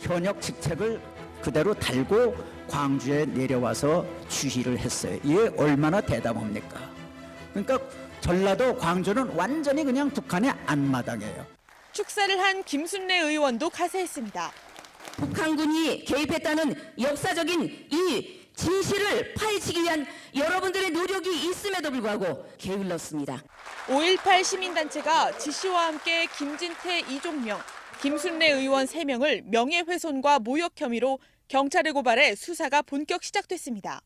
현역 직책을 그대로 달고 광주에 내려와서 주시를 했어요. 이게 얼마나 대담합니까? 그러니까 전라도 광주는 완전히 그냥 북한의 앞마당이에요. 축사를 한 김순례 의원도 가세했습니다. 북한군이 개입했다는 역사적인 이 진실을 파헤치기 위한 여러분들의 노력이 있음에도 불구하고 게을렀습니다. 5.18 시민단체가 지 씨와 함께 김진태, 이종명, 김순례 의원 3명을 명예훼손과 모욕 혐의로 경찰에 고발해 수사가 본격 시작됐습니다.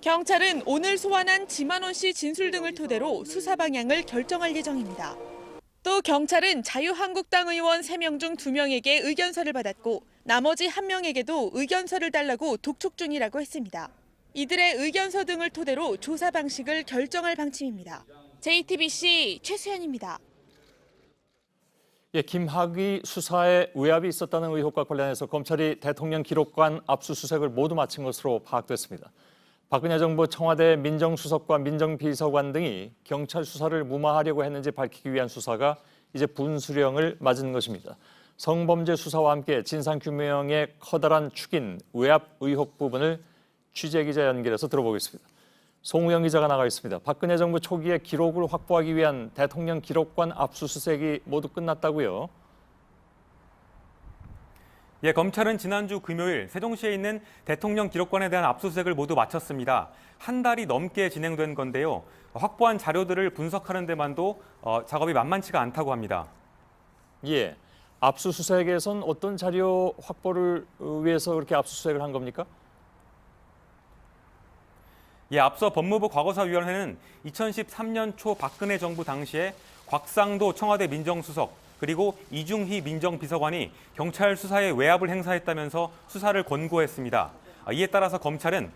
경찰은 오늘 소환한 지만원 씨 진술 등을 토대로 수사 방향을 결정할 예정입니다. 또 경찰은 자유한국당 의원 3명 중 2명에게 의견서를 받았고 나머지 1명에게도 의견서를 달라고 독촉 중이라고 했습니다. 이들의 의견서 등을 토대로 조사 방식을 결정할 방침입니다. JTBC 최수연입니다. 김학의 수사에 외압이 있었다는 의혹과 관련해서 검찰이 대통령 기록관 압수수색을 모두 마친 것으로 파악됐습니다. 박근혜 정부 청와대 민정수석과 민정비서관 등이 경찰 수사를 무마하려고 했는지 밝히기 위한 수사가 이제 분수령을 맞은 것입니다. 성범죄 수사와 함께 진상규명의 커다란 축인 외압 의혹 부분을 취재기자 연결해서 들어보겠습니다. 송우영 기자가 나가 있습니다. 박근혜 정부 초기에 기록을 확보하기 위한 대통령 기록관 압수수색이 모두 끝났다고요? 검찰은 지난주 금요일 세종시에 있는 대통령 기록관에 대한 압수수색을 모두 마쳤습니다. 한 달이 넘게 진행된 건데요. 확보한 자료들을 분석하는 데만도 작업이 만만치가 않다고 합니다. 압수수색에선 어떤 자료 확보를 위해서 그렇게 압수수색을 한 겁니까? 앞서 법무부 과거사위원회는 2013년 초 박근혜 정부 당시에 곽상도 청와대 민정수석 그리고 이중희 민정비서관이 경찰 수사에 외압을 행사했다면서 수사를 권고했습니다. 이에 따라서 검찰은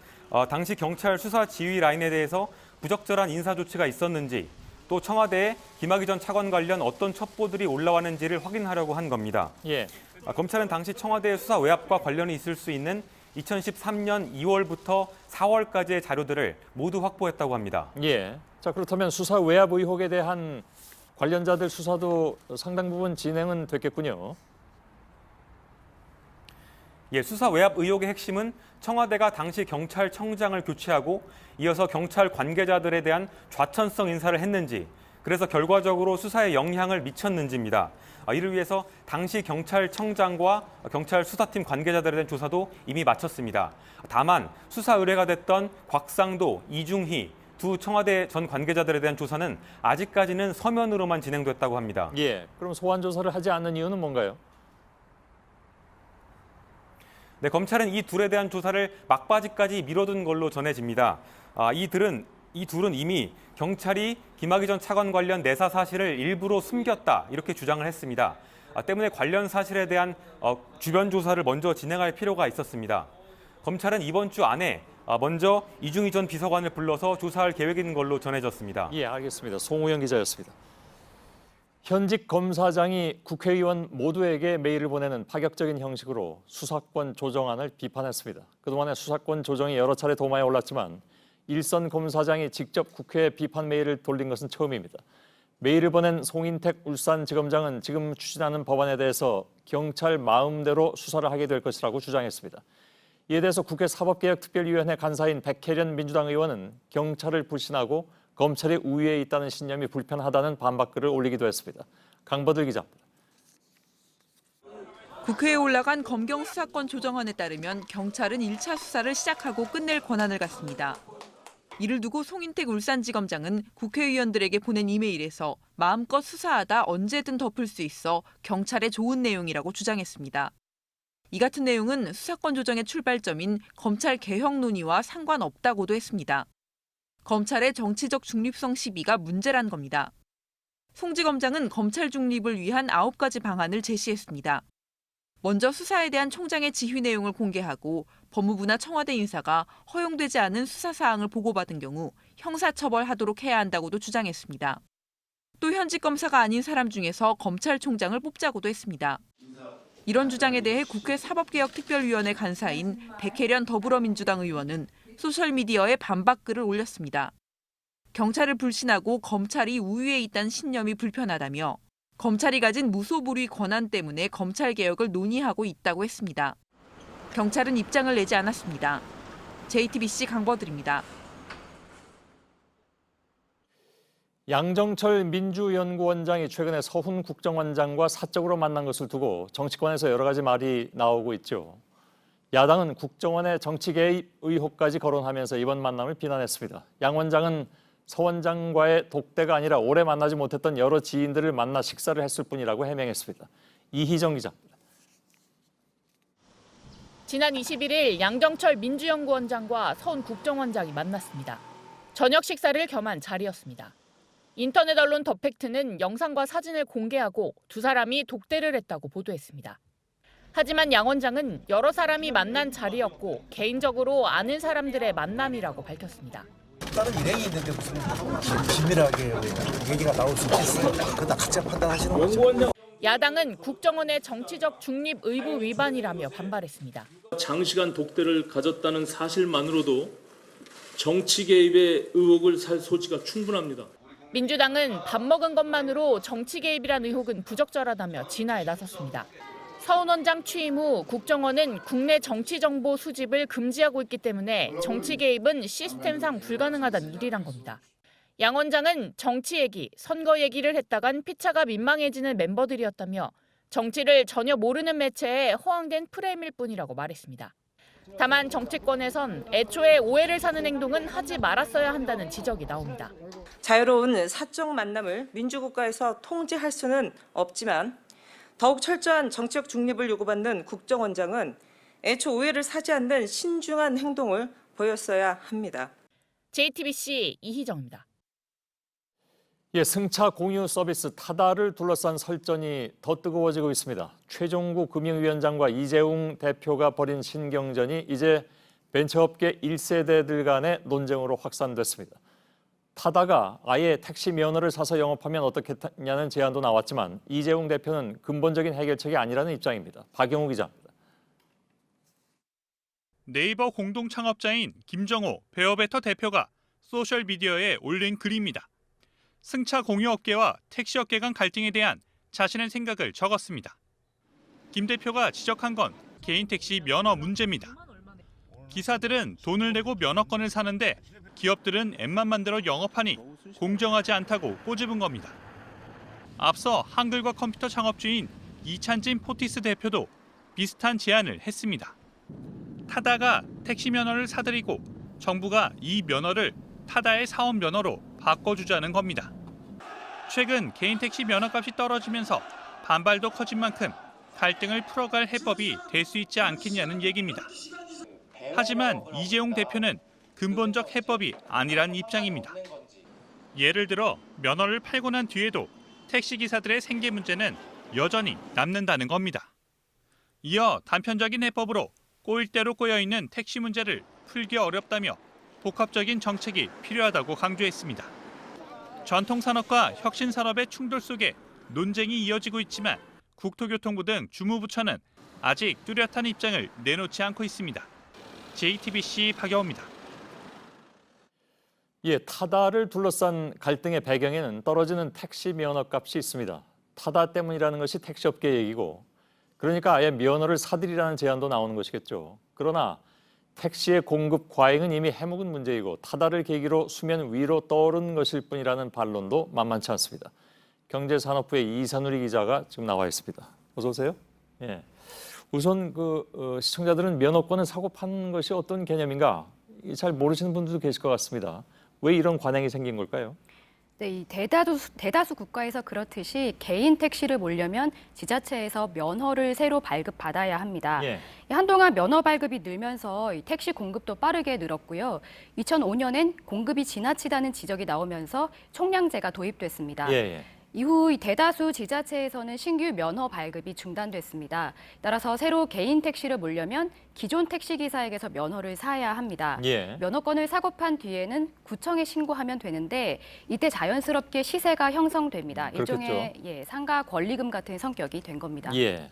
당시 경찰 수사 지휘 라인에 대해서 부적절한 인사 조치가 있었는지 또 청와대에 김학의 전 차관 관련 어떤 첩보들이 올라왔는지를 확인하려고 한 겁니다. 검찰은 당시 청와대 수사 외압과 관련이 있을 수 있는 2013년 2월부터 4월까지의 자료들을 모두 확보했다고 합니다. 자, 그렇다면 수사 외압 의혹에 대한 관련자들 수사도 상당 부분 진행은 됐겠군요. 수사 외압 의혹의 핵심은 청와대가 당시 경찰청장을 교체하고 이어서 경찰 관계자들에 대한 좌천성 인사를 했는지, 그래서 결과적으로 수사에 영향을 미쳤는지입니다. 이를 위해서 당시 경찰청장과 경찰 수사팀 관계자들에 대한 조사도 이미 마쳤습니다. 다만 수사 의뢰가 됐던 곽상도, 이중희 두 청와대 전 관계자들에 대한 조사는 아직까지는 서면으로만 진행됐다고 합니다. 그럼 소환 조사를 하지 않는 이유는 뭔가요? 검찰은 이 둘에 대한 조사를 막바지까지 미뤄둔 걸로 전해집니다. 이 둘은 이미 경찰이 김학의 전 차관 관련 내사 사실을 일부러 숨겼다 이렇게 주장을 했습니다. 때문에 관련 사실에 대한 주변 조사를 먼저 진행할 필요가 있었습니다. 검찰은 이번 주 안에 먼저 이중희 전 비서관을 불러서 조사할 계획인 걸로 전해졌습니다. 알겠습니다. 송우영 기자였습니다. 현직 검사장이 국회의원 모두에게 메일을 보내는 파격적인 형식으로 수사권 조정안을 비판했습니다. 그동안에 수사권 조정이 여러 차례 도마에 올랐지만 일선 검사장이 직접 국회에 비판 메일을 돌린 것은 처음입니다. 메일을 보낸 송인택 울산지검장은 지금 추진하는 법안에 대해서 경찰 마음대로 수사를 하게 될 것이라고 주장했습니다. 이에 대해서 국회 사법개혁특별위원회 간사인 백혜련 민주당 의원은 경찰을 불신하고 검찰이 우위에 있다는 신념이 불편하다는 반박글을 올리기도 했습니다. 강버들 기자입니다. 국회에 올라간 검경 수사권 조정안에 따르면 경찰은 1차 수사를 시작하고 끝낼 권한을 갖습니다. 이를 두고 송인택 울산지검장은 국회의원들에게 보낸 이메일에서 마음껏 수사하다 언제든 덮을 수 있어 경찰에 좋은 내용이라고 주장했습니다. 이 같은 내용은 수사권 조정의 출발점인 검찰 개혁 논의와 상관없다고도 했습니다. 검찰의 정치적 중립성 시비가 문제란 겁니다. 송 지검장은 검찰 중립을 위한 9가지 방안을 제시했습니다. 먼저 수사에 대한 총장의 지휘 내용을 공개하고 법무부나 청와대 인사가 허용되지 않은 수사 사항을 보고받은 경우 형사처벌하도록 해야 한다고도 주장했습니다. 또 현직 검사가 아닌 사람 중에서 검찰총장을 뽑자고도 했습니다. 이런 주장에 대해 국회 사법개혁특별위원회 간사인 백혜련 더불어민주당 의원은 소셜미디어에 반박글을 올렸습니다. 경찰을 불신하고 검찰이 우위에 있다는 신념이 불편하다며 검찰이 가진 무소불위 권한 때문에 검찰개혁을 논의하고 있다고 했습니다. 경찰은 입장을 내지 않았습니다. JTBC 강버들입니다. 양정철 민주연구원장이 최근에 서훈 국정원장과 사적으로 만난 것을 두고 정치권에서 여러 가지 말이 나오고 있죠. 야당은 국정원의 정치 개입 의혹까지 거론하면서 이번 만남을 비난했습니다. 양 원장은 서 원장과의 독대가 아니라 오래 만나지 못했던 여러 지인들을 만나 식사를 했을 뿐이라고 해명했습니다. 이희정 기자입니다. 지난 21일 양정철 민주연구원장과 서훈 국정원장이 만났습니다. 저녁 식사를 겸한 자리였습니다. 인터넷 언론 더 팩트는 영상과 사진을 공개하고 두 사람이 독대를 했다고 보도했습니다. 하지만 양 원장은 여러 사람이 만난 자리였고 개인적으로 아는 사람들의 만남이라고 밝혔습니다. 다른 일행이 있는데 무슨 긴밀하게 얘기가 나올 수 있겠습니까? 그거 다 각자 판단하시는 거죠. 야당은 국정원의 정치적 중립 의무 위반이라며 반발했습니다. 장시간 독대를 가졌다는 사실만으로도 정치 개입의 의혹을 살 소지가 충분합니다. 민주당은 밥 먹은 것만으로 정치 개입이란 의혹은 부적절하다며 진화에 나섰습니다. 서훈 원장 취임 후 국정원은 국내 정치 정보 수집을 금지하고 있기 때문에 정치 개입은 시스템상 불가능하다는 일이란 겁니다. 양 원장은 정치 얘기, 선거 얘기를 했다간 피차가 민망해지는 멤버들이었다며 정치를 전혀 모르는 매체에 허황된 프레임일 뿐이라고 말했습니다. 다만 정치권에선 애초에 오해를 사는 행동은 하지 말았어야 한다는 지적이 나옵니다. 자유로운 사적 만남을 민주국가에서 통제할 수는 없지만 더욱 철저한 정치적 중립을 요구받는 국정원장은 애초 오해를 사지 않는 신중한 행동을 보였어야 합니다. JTBC 이희정입니다. 승차 공유 서비스 타다를 둘러싼 설전이 더 뜨거워지고 있습니다. 최종구 금융위원장과 이재용 대표가 벌인 신경전이 이제 벤처업계 1세대들 간의 논쟁으로 확산됐습니다. 타다가 아예 택시 면허를 사서 영업하면 어떻겠냐는 제안도 나왔지만 이재용 대표는 근본적인 해결책이 아니라는 입장입니다. 박영우 기자입니다. 네이버 공동 창업자인 김정호 베어베터 대표가 소셜미디어에 올린 글입니다. 승차 공유업계와 택시업계 간 갈등에 대한 자신의 생각을 적었습니다. 김 대표가 지적한 건 개인 택시 면허 문제입니다. 기사들은 돈을 내고 면허권을 사는데 기업들은 앱만 만들어 영업하니 공정하지 않다고 꼬집은 겁니다. 앞서 한글과 컴퓨터 창업주인 이찬진 포티스 대표도 비슷한 제안을 했습니다. 타다가 택시 면허를 사들이고 정부가 이 면허를 타다의 사업 면허로 바꿔주자는 겁니다. 최근 개인 택시 면허값이 떨어지면서 반발도 커진 만큼 갈등을 풀어갈 해법이 될 수 있지 않겠냐는 얘기입니다. 하지만 이재용 대표는 근본적 해법이 아니란 입장입니다. 예를 들어 면허를 팔고 난 뒤에도 택시기사들의 생계 문제는 여전히 남는다는 겁니다. 이어 단편적인 해법으로 꼬일 대로 꼬여있는 택시 문제를 풀기 어렵다며 복합적인 정책이 필요하다고 강조했습니다. 전통산업과 혁신산업의 충돌 속에 논쟁이 이어지고 있지만 국토교통부 등 주무부처는 아직 뚜렷한 입장을 내놓지 않고 있습니다. JTBC 박여우입니다. 타다를 둘러싼 갈등의 배경에는 떨어지는 택시 면허값이 있습니다. 타다 때문이라는 것이 택시업계 얘기고 그러니까 아예 면허를 사들이라는 제안도 나오는 것이겠죠. 그러나 택시의 공급 과잉은 이미 해묵은 문제이고 타다를 계기로 수면 위로 떠오른 것일 뿐이라는 반론도 만만치 않습니다. 경제산업부의 이산우리 기자가 지금 나와 있습니다. 어서 오세요. 우선 시청자들은 면허권을 사고 파는 것이 어떤 개념인가? 잘 모르시는 분들도 계실 것 같습니다. 왜 이런 관행이 생긴 걸까요? 네, 이 대다수 국가에서 그렇듯이 개인 택시를 몰려면 지자체에서 면허를 새로 발급받아야 합니다. 예. 한동안 면허 발급이 늘면서 이 택시 공급도 빠르게 늘었고요. 2005년엔 공급이 지나치다는 지적이 나오면서 총량제가 도입됐습니다. 예. 이후 이 대다수 지자체에서는 신규 면허 발급이 중단됐습니다. 따라서 새로 개인 택시를 몰려면 기존 택시기사에게서 면허를 사야 합니다. 예. 면허권을 사고판 뒤에는 구청에 신고하면 되는데 이때 자연스럽게 시세가 형성됩니다. 일종의 상가 권리금 같은 성격이 된 겁니다. 예.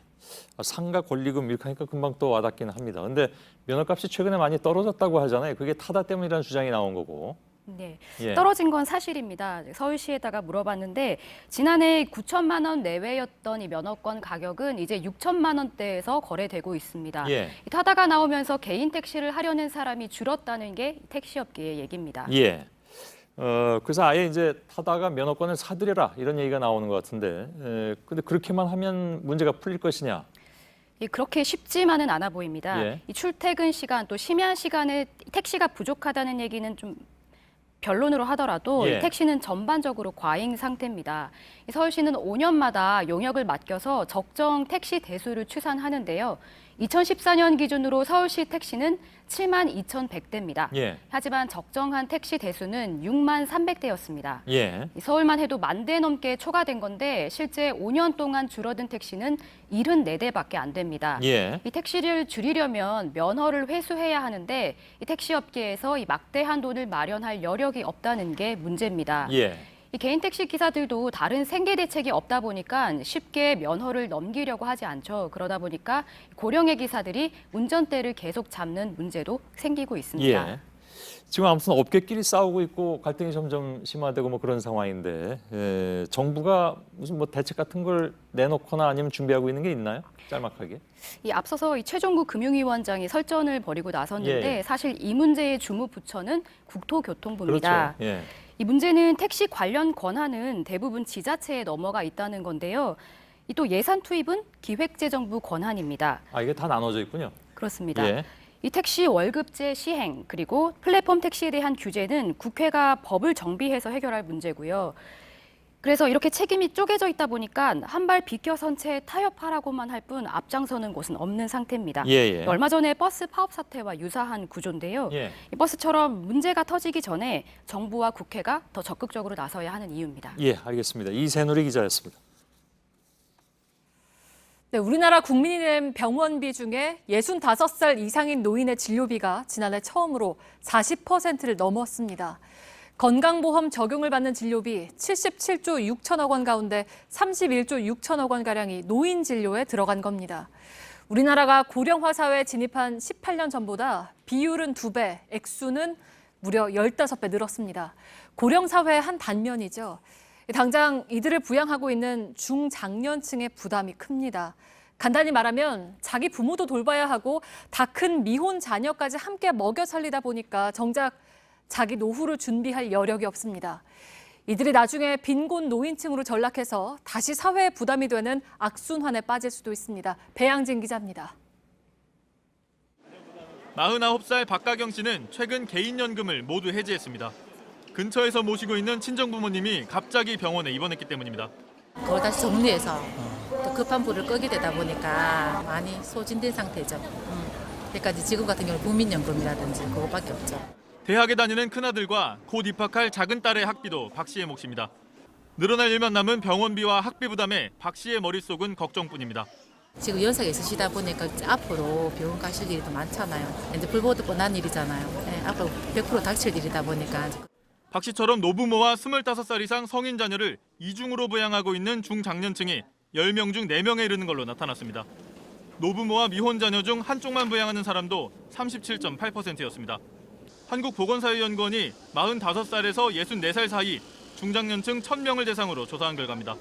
상가 권리금 이렇게 하니까 금방 또 와닿기는 합니다. 근데 면허값이 최근에 많이 떨어졌다고 하잖아요. 그게 타다 때문이라는 주장이 나온 거고. 네, 예. 떨어진 건 사실입니다. 서울시에다가 물어봤는데 지난해 9천만 원 내외였던 이 면허권 가격은 이제 6천만 원대에서 거래되고 있습니다. 예. 타다가 나오면서 개인 택시를 하려는 사람이 줄었다는 게 택시업계의 얘기입니다. 예. 그래서 아예 이제 타다가 면허권을 사들여라 이런 얘기가 나오는 것 같은데, 근데 그렇게만 하면 문제가 풀릴 것이냐? 그렇게 쉽지만은 않아 보입니다. 예. 이 출퇴근 시간 또 심야 시간에 택시가 부족하다는 얘기는 좀 변론으로 하더라도 예. 이 택시는 전반적으로 과잉 상태입니다. 서울시는 5년마다 용역을 맡겨서 적정 택시 대수를 추산하는데요. 2014년 기준으로 서울시 택시는 7만 2,100대입니다. 예. 하지만 적정한 택시 대수는 6만 300대였습니다. 예. 서울만 해도 10,000대 넘게 초과된 건데 실제 5년 동안 줄어든 택시는 74대밖에 안 됩니다. 예. 이 택시를 줄이려면 면허를 회수해야 하는데 이 택시업계에서 이 막대한 돈을 마련할 여력이 없다는 게 문제입니다. 예. 이 개인 택시 기사들도 다른 생계 대책이 없다 보니까 쉽게 면허를 넘기려고 하지 않죠. 그러다 보니까 고령의 기사들이 운전대를 계속 잡는 문제도 생기고 있습니다. 예. 지금 아무튼 업계끼리 싸우고 있고 갈등이 점점 심화되고 뭐 그런 상황인데, 정부가 무슨 뭐 대책 같은 걸 내놓거나 아니면 준비하고 있는 게 있나요? 짤막하게. 이 앞서서 이 최종구 금융위원장이 설전을 벌이고 나섰는데 예. 사실 이 문제의 주무 부처는 국토교통부입니다. 그렇죠. 예. 이 문제는 택시 관련 권한은 대부분 지자체에 넘어가 있다는 건데요. 또 예산 투입은 기획재정부 권한입니다. 이게 다 나눠져 있군요. 그렇습니다. 예. 이 택시 월급제 시행 그리고 플랫폼 택시에 대한 규제는 국회가 법을 정비해서 해결할 문제고요. 그래서 이렇게 책임이 쪼개져 있다 보니까 한 발 비껴선 채 타협하라고만 할 뿐 앞장서는 곳은 없는 상태입니다. 예. 얼마 전에 버스 파업 사태와 유사한 구조인데요. 예. 이 버스처럼 문제가 터지기 전에 정부와 국회가 더 적극적으로 나서야 하는 이유입니다. 예, 알겠습니다. 이세누리 기자였습니다. 네, 우리나라 국민이 낸 병원비 중에 65살 이상인 노인의 진료비가 지난해 처음으로 40%를 넘었습니다. 건강보험 적용을 받는 진료비 77조 6천억 원 가운데 31조 6천억 원가량이 노인 진료에 들어간 겁니다. 우리나라가 고령화 사회에 진입한 18년 전보다 비율은 2배, 액수는 무려 15배 늘었습니다. 고령 사회의 한 단면이죠. 당장 이들을 부양하고 있는 중장년층의 부담이 큽니다. 간단히 말하면 자기 부모도 돌봐야 하고 다 큰 미혼 자녀까지 함께 먹여 살리다 보니까 정작 자기 노후를 준비할 여력이 없습니다. 이들이 나중에 빈곤 노인층으로 전락해서 다시 사회에 부담이 되는 악순환에 빠질 수도 있습니다. 배양진 기자입니다. 49살 박가경 씨는 최근 개인연금을 모두 해지했습니다. 근처에서 모시고 있는 친정부모님이 갑자기 병원에 입원했기 때문입니다. 그걸 다시 정리해서 또 급한 불을 끄게 되다 보니까 많이 소진된 상태죠. 그러니까 지금 같은 경우는 국민연금이라든지 그것밖에 없죠. 대학에 다니는 큰아들과 곧 입학할 작은 딸의 학비도 박 씨의 몫입니다. 늘어날 일만 남은 병원비와 학비 부담에 박 씨의 머릿속은 걱정뿐입니다. 지금 연세가 있으시다 보니까 앞으로 병원 가실 일이 더 많잖아요. 이제 불보듯 뻔한 일이잖아요. 네, 앞으로 100% 닥칠 일이다 보니까. 박 씨처럼 노부모와 25살 이상 성인 자녀를 이중으로 부양하고 있는 중장년층이 10명 중 4명에 이르는 걸로 나타났습니다. 노부모와 미혼 자녀 중 한쪽만 부양하는 사람도 37.8%였습니다. 한국보건사회연구원이 45살에서 64살 사이 중장년층 1,000명을 대상으로 조사한 결과입니다.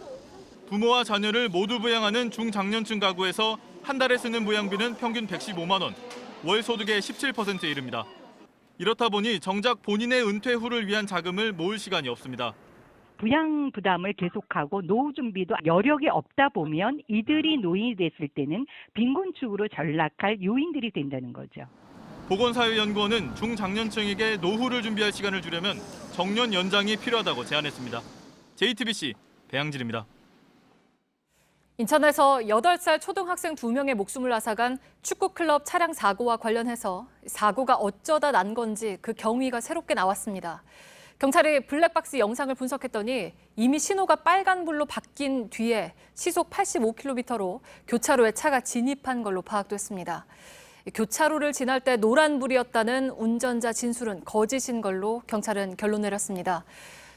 부모와 자녀를 모두 부양하는 중장년층 가구에서 한 달에 쓰는 부양비는 평균 115만 원, 월 소득의 17%에 이릅니다. 이렇다 보니 정작 본인의 은퇴 후를 위한 자금을 모을 시간이 없습니다. 부양 부담을 계속하고 노후 준비도 여력이 없다 보면 이들이 노인이 됐을 때는 빈곤축으로 전락할 요인들이 된다는 거죠. 보건사회연구원은 중장년층에게 노후를 준비할 시간을 주려면 정년 연장이 필요하다고 제안했습니다. JTBC 배양진입니다. 인천에서 8살 초등학생 2명의 목숨을 앗아간 축구클럽 차량 사고와 관련해서 사고가 어쩌다 난 건지 그 경위가 새롭게 나왔습니다. 경찰이 블랙박스 영상을 분석했더니 이미 신호가 빨간불로 바뀐 뒤에 시속 85km로 교차로에 차가 진입한 걸로 파악됐습니다. 교차로를 지날 때 노란불이었다는 운전자 진술은 거짓인 걸로 경찰은 결론 내렸습니다.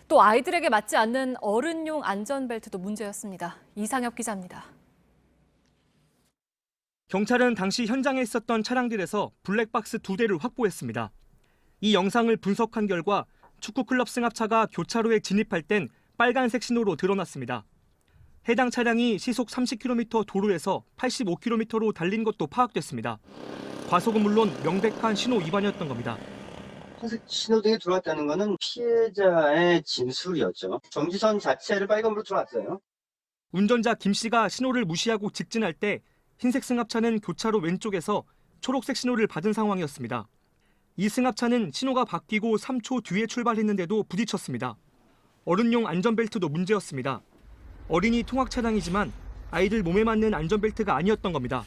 또 아이들에게 맞지 않는 어른용 안전벨트도 문제였습니다. 이상엽 기자입니다. 경찰은 당시 현장에 있었던 차량들에서 블랙박스 2대를 확보했습니다. 이 영상을 분석한 결과 축구클럽 승합차가 교차로에 진입할 땐 빨간색 신호로 드러났습니다. 해당 차량이 시속 30km 도로에서 85km로 달린 것도 파악됐습니다. 과속은 물론 명백한 신호 위반이었던 겁니다. 황색 신호등에 들어왔다는 것은 피해자의 진술이었죠. 정지선 자체를 빨간불로 들어왔어요. 운전자 김 씨가 신호를 무시하고 직진할 때 흰색 승합차는 교차로 왼쪽에서 초록색 신호를 받은 상황이었습니다. 이 승합차는 신호가 바뀌고 3초 뒤에 출발했는데도 부딪혔습니다. 어른용 안전벨트도 문제였습니다. 어린이 통학 차량이지만 아이들 몸에 맞는 안전벨트가 아니었던 겁니다.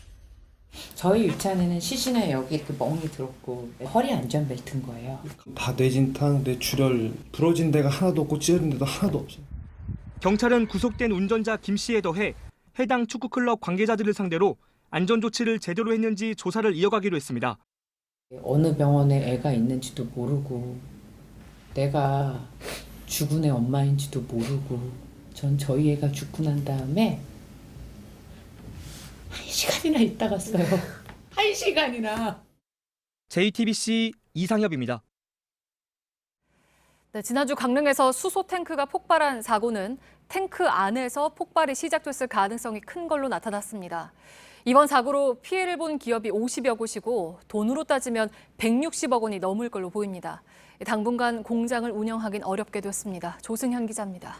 저희 유치원에는 시신에 여기 이렇게 멍이 들었고 허리 안전벨트인 거예요. 다 뇌진탕, 뇌출혈, 부러진 데가 하나도 없고 찢어진 데도 하나도 없어요. 경찰은 구속된 운전자 김 씨에 더해 해당 축구클럽 관계자들을 상대로 안전조치를 제대로 했는지 조사를 이어가기로 했습니다. 어느 병원에 애가 있는지도 모르고 내가 죽은 애 엄마인지도 모르고 전 저희 애가 죽고 난 다음에 1시간이나 있다 갔어요. 1시간이나. JTBC 이상엽입니다. 네, 지난주 강릉에서 수소 탱크가 폭발한 사고는 탱크 안에서 폭발이 시작됐을 가능성이 큰 걸로 나타났습니다. 이번 사고로 피해를 본 기업이 50여 곳이고 돈으로 따지면 160억 원이 넘을 걸로 보입니다. 당분간 공장을 운영하긴 어렵게 됐습니다. 조승현 기자입니다.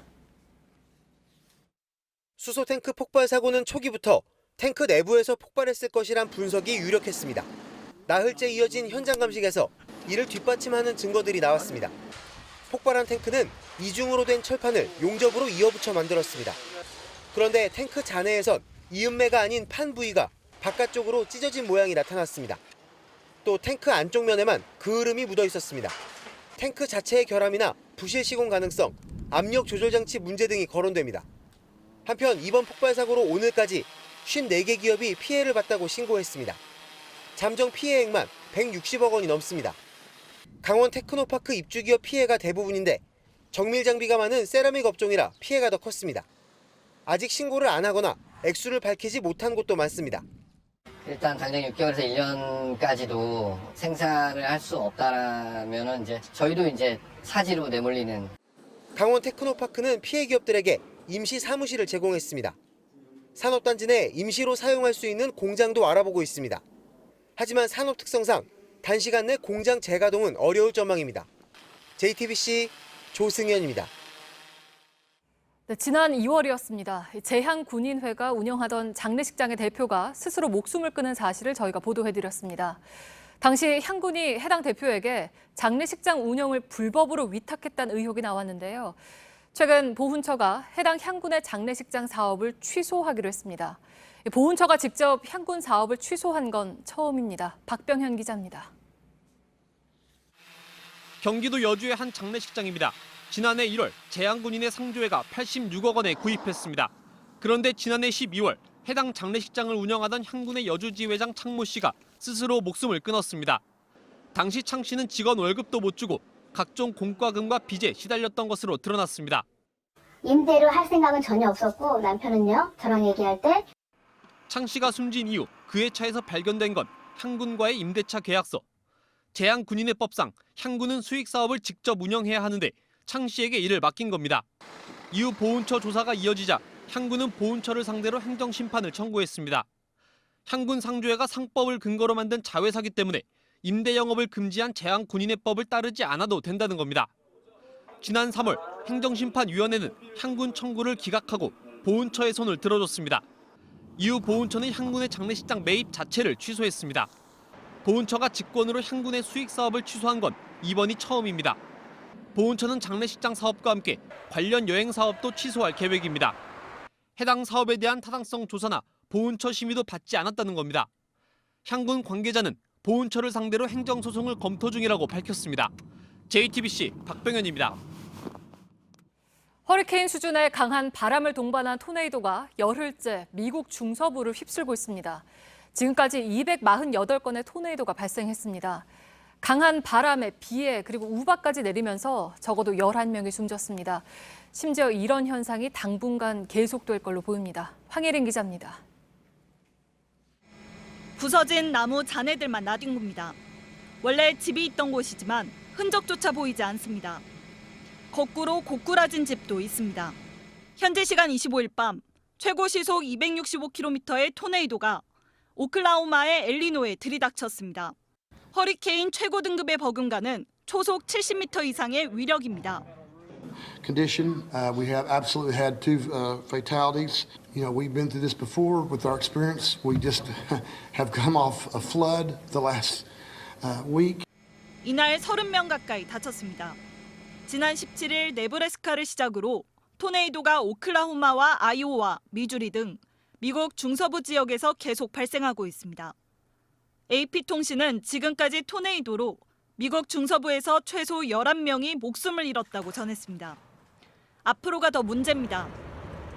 수소 탱크 폭발 사고는 초기부터 탱크 내부에서 폭발했을 것이란 분석이 유력했습니다. 나흘째 이어진 현장 감식에서 이를 뒷받침하는 증거들이 나왔습니다. 폭발한 탱크는 이중으로 된 철판을 용접으로 이어붙여 만들었습니다. 그런데 탱크 잔해에선 이음매가 아닌 판 부위가 바깥쪽으로 찢어진 모양이 나타났습니다. 또 탱크 안쪽 면에만 그을음이 묻어 있었습니다. 탱크 자체의 결함이나 부실 시공 가능성, 압력 조절 장치 문제 등이 거론됩니다. 한편 이번 폭발 사고로 오늘까지 54개 기업이 피해를 봤다고 신고했습니다. 잠정 피해액만 160억 원이 넘습니다. 강원 테크노파크 입주기업 피해가 대부분인데 정밀 장비가 많은 세라믹 업종이라 피해가 더 컸습니다. 아직 신고를 안 하거나 액수를 밝히지 못한 곳도 많습니다. 일단 당장 6개월에서 1년까지도 생산을 할 수 없다라면은 저희도 사지로 내몰리는. 강원 테크노파크는 피해 기업들에게 임시 사무실을 제공했습니다. 산업단지 내 임시로 사용할 수 있는 공장도 알아보고 있습니다. 하지만 산업 특성상 단시간 내 공장 재가동은 어려울 전망입니다. JTBC 조승현입니다. 네, 지난 2월이었습니다. 재향군인회가 운영하던 장례식장의 대표가 스스로 목숨을 끊은 사실을 저희가 보도해드렸습니다. 당시 향군이 해당 대표에게 장례식장 운영을 불법으로 위탁했다는 의혹이 나왔는데요. 최근 보훈처가 해당 향군의 장례식장 사업을 취소하기로 했습니다. 보훈처가 직접 향군 사업을 취소한 건 처음입니다. 박병현 기자입니다. 경기도 여주의 한 장례식장입니다. 지난해 1월 재향군인의 상조회가 86억 원에 구입했습니다. 그런데 지난해 12월 해당 장례식장을 운영하던 향군의 여주지회장 창모 씨가 스스로 목숨을 끊었습니다. 당시 창 씨는 직원 월급도 못 주고 각종 공과금과 빚에 시달렸던 것으로 드러났습니다. 임대를 할 생각은 전혀 없었고 남편은요 저랑 얘기할 때 창 씨가 숨진 이후 그의 차에서 발견된 건 향군과의 임대차 계약서. 재향군인회법상 향군은 수익사업을 직접 운영해야 하는데 창 씨에게 이를 맡긴 겁니다. 이후 보훈처 조사가 이어지자 향군은 보훈처를 상대로 행정심판을 청구했습니다. 향군 상조회가 상법을 근거로 만든 자회사기 때문에 임대 영업을 금지한 재향군인회법을 따르지 않아도 된다는 겁니다. 지난 3월 행정심판위원회는 향군 청구를 기각하고 보훈처의 손을 들어줬습니다. 이후 보훈처는 향군의 장례식장 매입 자체를 취소했습니다. 보훈처가 직권으로 향군의 수익 사업을 취소한 건 이번이 처음입니다. 보훈처는 장례식장 사업과 함께 관련 여행 사업도 취소할 계획입니다. 해당 사업에 대한 타당성 조사나 보훈처 심의도 받지 않았다는 겁니다. 향군 관계자는 보훈처를 상대로 행정소송을 검토 중이라고 밝혔습니다. JTBC 박병현입니다. 허리케인 수준의 강한 바람을 동반한 토네이도가 열흘째 미국 중서부를 휩쓸고 있습니다. 지금까지 248건의 토네이도가 발생했습니다. 강한 바람에 비에 그리고 우박까지 내리면서 적어도 11명이 숨졌습니다. 심지어 이런 현상이 당분간 계속될 걸로 보입니다. 황혜린 기자입니다. 부서진 나무 잔해들만 나뒹굽니다. 원래 집이 있던 곳이지만 흔적조차 보이지 않습니다. 거꾸로 고꾸라진 집도 있습니다. 현지 시간 25일 밤 최고 시속 265km의 토네이도가 오클라호마의 엘리노에 들이닥쳤습니다. 허리케인 최고 등급에 버금가는 초속 70m 이상의 위력입니다. Condition, we have absolutely had 2 fatalities. You know, we've been through this before with our experience. We just have come off a flood the last week. 이날 30명 가까이 다쳤습니다. 지난 17일 네브래스카를 시작으로 토네이도가 오클라호마와 아이오와, 미주리 등 미국 중서부 지역에서 계속 발생하고 있습니다. AP통신은 지금까지 토네이도로 미국 중서부에서 최소 11명이 목숨을 잃었다고 전했습니다. 앞으로가 더 문제입니다.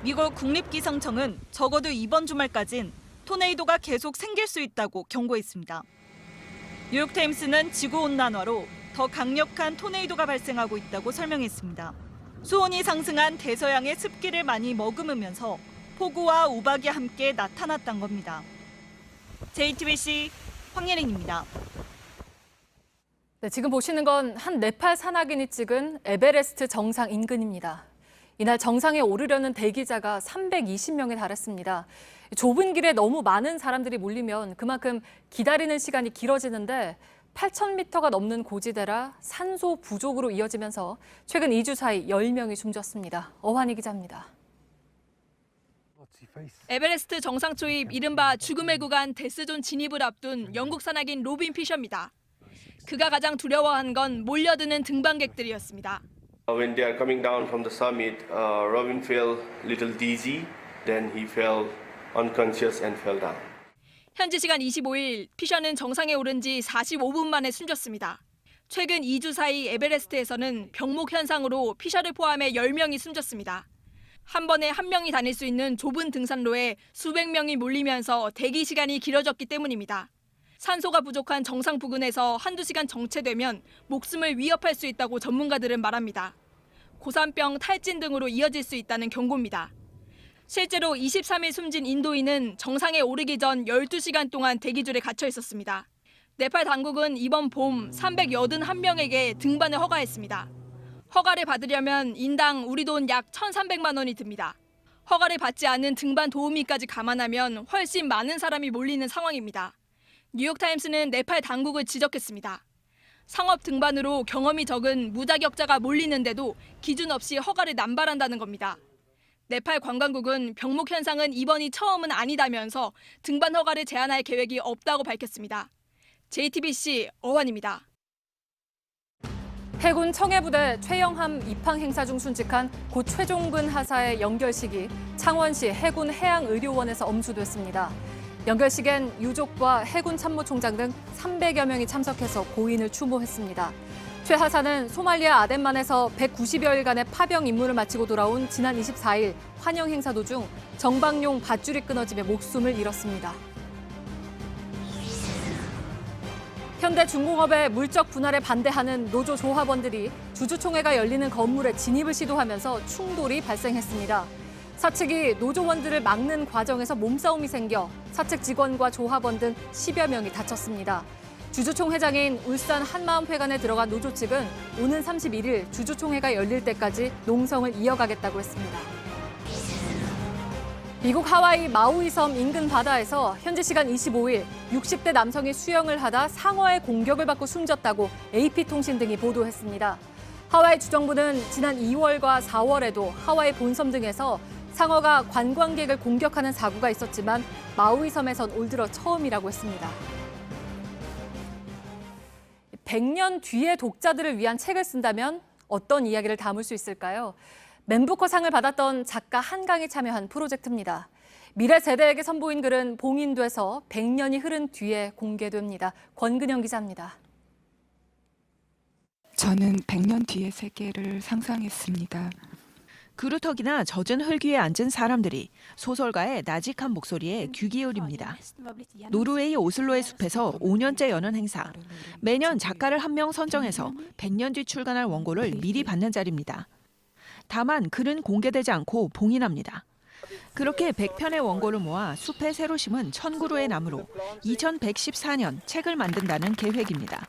미국 국립기상청은 적어도 이번 주말까진 토네이도가 계속 생길 수 있다고 경고했습니다. 뉴욕타임스는 지구온난화로 더 강력한 토네이도가 발생하고 있다고 설명했습니다. 수온이 상승한 대서양의 습기를 많이 머금으면서 폭우와 우박이 함께 나타났던 겁니다. JTBC 황예린입니다. 네, 지금 보시는 건 한 네팔 산악인이 찍은 에베레스트 정상 인근입니다. 이날 정상에 오르려는 대기자가 320명에 달했습니다. 좁은 길에 너무 많은 사람들이 몰리면 그만큼 기다리는 시간이 길어지는데 8,000m가 넘는 고지대라 산소 부족으로 이어지면서 최근 2주 사이 10명이 숨졌습니다. 어환희 기자입니다. 에베레스트 정상 초입 이른바 죽음의 구간 데스존 진입을 앞둔 영국 산악인 로빈 피셔입니다. 그가 가장 두려워한 건 몰려드는 등반객들이었습니다. When they are coming down from the summit, Robin felt a little dizzy. Then he fell unconscious and fell down. 현지 시간 25일 피셔는 정상에 오른 지 45분 만에 숨졌습니다. 최근 2주 사이 에베레스트에서는 병목 현상으로 피셔를 포함해 10명이 숨졌습니다. 한 번에 한 명이 다닐 수 있는 좁은 등산로에 수백 명이 몰리면서 대기 시간이 길어졌기 때문입니다. 산소가 부족한 정상 부근에서 한두 시간 정체되면 목숨을 위협할 수 있다고 전문가들은 말합니다. 고산병, 탈진 등으로 이어질 수 있다는 경고입니다. 실제로 23일 숨진 인도인은 정상에 오르기 전 12시간 동안 대기줄에 갇혀 있었습니다. 네팔 당국은 이번 봄 381명에게 등반을 허가했습니다. 허가를 받으려면 인당 우리 돈 약 1,300만 원이 듭니다. 허가를 받지 않은 등반 도우미까지 감안하면 훨씬 많은 사람이 몰리는 상황입니다. 뉴욕타임스는 네팔 당국을 지적했습니다. 상업 등반으로 경험이 적은 무자격자가 몰리는데도 기준 없이 허가를 남발한다는 겁니다. 네팔 관광국은 병목 현상은 이번이 처음은 아니다면서 등반 허가를 제한할 계획이 없다고 밝혔습니다. JTBC 어환입니다. 해군 청해부대 최영함 입항 행사 중 순직한 고 최종근 하사의 연결식이 창원시 해군 해양의료원에서 엄수됐습니다. 연결식엔 유족과 해군 참모총장 등 300여 명이 참석해서 고인을 추모했습니다. 최 하사는 소말리아 아덴만에서 190여일간의 파병 임무를 마치고 돌아온 지난 24일 환영 행사 도중 정방용 밧줄이 끊어지며 목숨을 잃었습니다. 현대중공업의 물적 분할에 반대하는 노조 조합원들이 주주총회가 열리는 건물에 진입을 시도하면서 충돌이 발생했습니다. 사측이 노조원들을 막는 과정에서 몸싸움이 생겨 사측 직원과 조합원 등 10여 명이 다쳤습니다. 주주총회장인 울산 한마음회관에 들어간 노조 측은 오는 31일 주주총회가 열릴 때까지 농성을 이어가겠다고 했습니다. 미국 하와이 마우이 섬 인근 바다에서 현지 시간 25일 60대 남성이 수영을 하다 상어의 공격을 받고 숨졌다고 AP통신 등이 보도했습니다. 하와이 주정부는 지난 2월과 4월에도 하와이 본섬 등에서 상어가 관광객을 공격하는 사고가 있었지만 마우이 섬에선 올 들어 처음이라고 했습니다. 100년 뒤의 독자들을 위한 책을 쓴다면 어떤 이야기를 담을 수 있을까요? 맨부커상을 받았던 작가 한강이 참여한 프로젝트입니다. 미래 세대에게 선보인 글은 봉인돼서 100년이 흐른 뒤에 공개됩니다. 권근영 기자입니다. 저는 100년 뒤의 세계를 상상했습니다. 그루터기나 젖은 흙 위에 앉은 사람들이 소설가의 나직한 목소리에 귀 기울입니다. 노르웨이 오슬로의 숲에서 5년째 여는 행사. 매년 작가를 한 명 선정해서 100년 뒤 출간할 원고를 미리 받는 자리입니다. 다만 글은 공개되지 않고 봉인합니다. 그렇게 100편의 원고를 모아 숲에 새로 심은 1000그루의 나무로 2114년 책을 만든다는 계획입니다.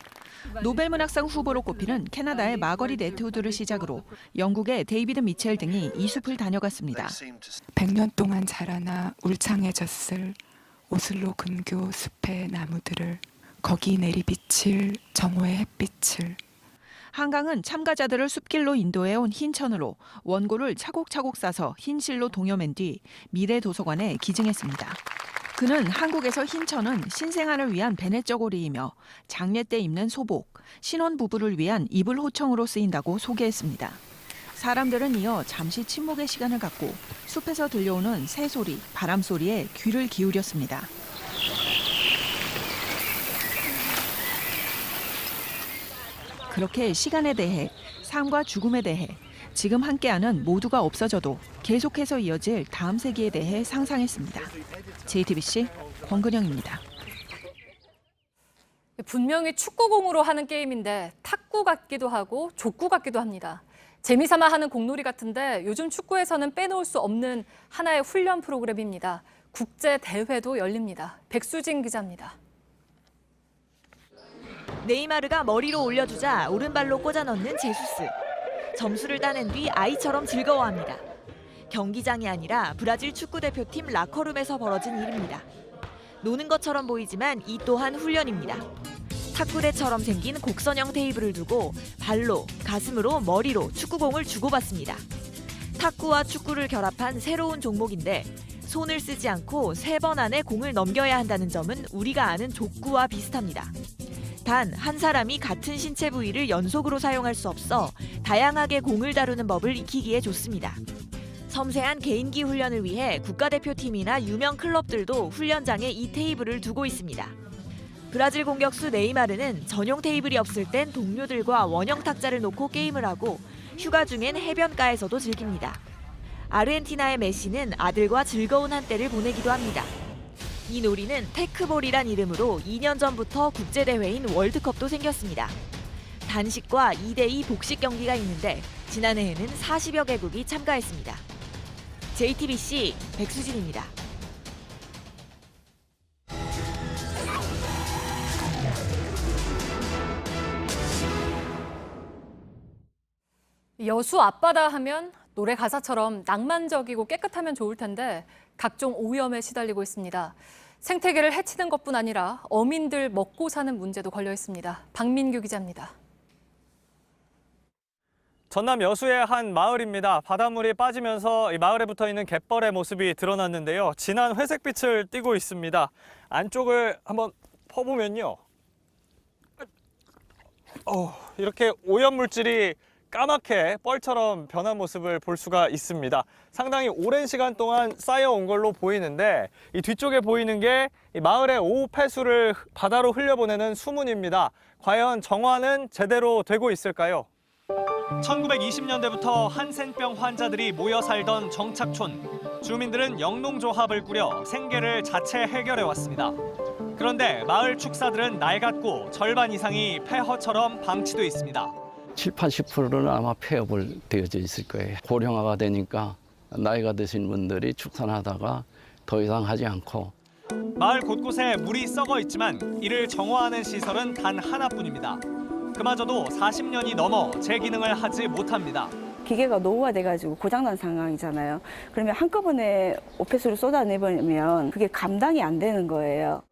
노벨문학상 후보로 꼽히는 캐나다의 마거릿 애트우드를 시작으로 영국의 데이비드 미첼 등이 이 숲을 다녀갔습니다. 100년 동안 자라나 울창해졌을 오슬로 근교 숲의 나무들을 거기 내리비칠 정오의 햇빛을. 한강은 참가자들을 숲길로 인도해온 흰천으로 원고를 차곡차곡 싸서 흰실로 동여맨 뒤 미래도서관에 기증했습니다. 그는 한국에서 흰천은 신생아를 위한 베넷저고리이며 장례 때 입는 소복, 신혼부부를 위한 이불 호청으로 쓰인다고 소개했습니다. 사람들은 이어 잠시 침묵의 시간을 갖고 숲에서 들려오는 새소리, 바람소리에 귀를 기울였습니다. 그렇게 시간에 대해, 삶과 죽음에 대해, 지금 함께하는 모두가 없어져도 계속해서 이어질 다음 세기에 대해 상상했습니다. JTBC 권근영입니다. 분명히 축구공으로 하는 게임인데 탁구 같기도 하고 족구 같기도 합니다. 재미삼아 하는 공놀이 같은데 요즘 축구에서는 빼놓을 수 없는 하나의 훈련 프로그램입니다. 국제 대회도 열립니다. 백수진 기자입니다. 네이마르가 머리로 올려주자 오른발로 꽂아 넣는 제수스. 점수를 따낸 뒤 아이처럼 즐거워합니다. 경기장이 아니라 브라질 축구대표팀 라커룸에서 벌어진 일입니다. 노는 것처럼 보이지만 이 또한 훈련입니다. 탁구대처럼 생긴 곡선형 테이블을 두고 발로, 가슴으로, 머리로 축구공을 주고받습니다. 탁구와 축구를 결합한 새로운 종목인데 손을 쓰지 않고 3번 안에 공을 넘겨야 한다는 점은 우리가 아는 족구와 비슷합니다. 단, 한 사람이 같은 신체 부위를 연속으로 사용할 수 없어 다양하게 공을 다루는 법을 익히기에 좋습니다. 섬세한 개인기 훈련을 위해 국가대표팀이나 유명 클럽들도 훈련장에 이 테이블을 두고 있습니다. 브라질 공격수 네이마르는 전용 테이블이 없을 땐 동료들과 원형 탁자를 놓고 게임을 하고 휴가 중엔 해변가에서도 즐깁니다. 아르헨티나의 메시는 아들과 즐거운 한때를 보내기도 합니다. 이 놀이는 테크볼이란 이름으로 2년 전부터 국제대회인 월드컵도 생겼습니다. 단식과 2대2 복식 경기가 있는데 지난해에는 40여 개국이 참가했습니다. JTBC 백수진입니다. 여수 앞바다 하면 노래 가사처럼 낭만적이고 깨끗하면 좋을 텐데 각종 오염에 시달리고 있습니다. 생태계를 해치는 것뿐 아니라 어민들 먹고 사는 문제도 걸려 있습니다. 박민규 기자입니다. 전남 여수의 한 마을입니다. 바닷물이 빠지면서 이 마을에 붙어있는 갯벌의 모습이 드러났는데요. 진한 회색빛을 띠고 있습니다. 안쪽을 한번 퍼보면요. 이렇게 오염물질이 까맣게 뻘처럼 변한 모습을 볼 수가 있습니다. 상당히 오랜 시간 동안 쌓여온 걸로 보이는데 이 뒤쪽에 보이는 게 이 마을의 오후 폐수를 바다로 흘려보내는 수문입니다. 과연 정화는 제대로 되고 있을까요? 1920년대부터 한센병 환자들이 모여 살던 정착촌. 주민들은 영농조합을 꾸려 생계를 자체 해결해 왔습니다. 그런데 마을 축사들은 낡았고 절반 이상이 폐허처럼 방치돼 있습니다. 70~80%는 아마 폐업을 되어져 있을 거예요. 고령화가 되니까 나이가 드신 분들이 축산하다가 더 이상 하지 않고. 마을 곳곳에 물이 썩어 있지만 이를 정화하는 시설은 단 하나뿐입니다. 그마저도 40년이 넘어 재기능을 하지 못합니다. 기계가 노후화돼가지고 고장난 상황이잖아요. 그러면 한꺼번에 오폐수를 쏟아내버리면 그게 감당이 안 되는 거예요.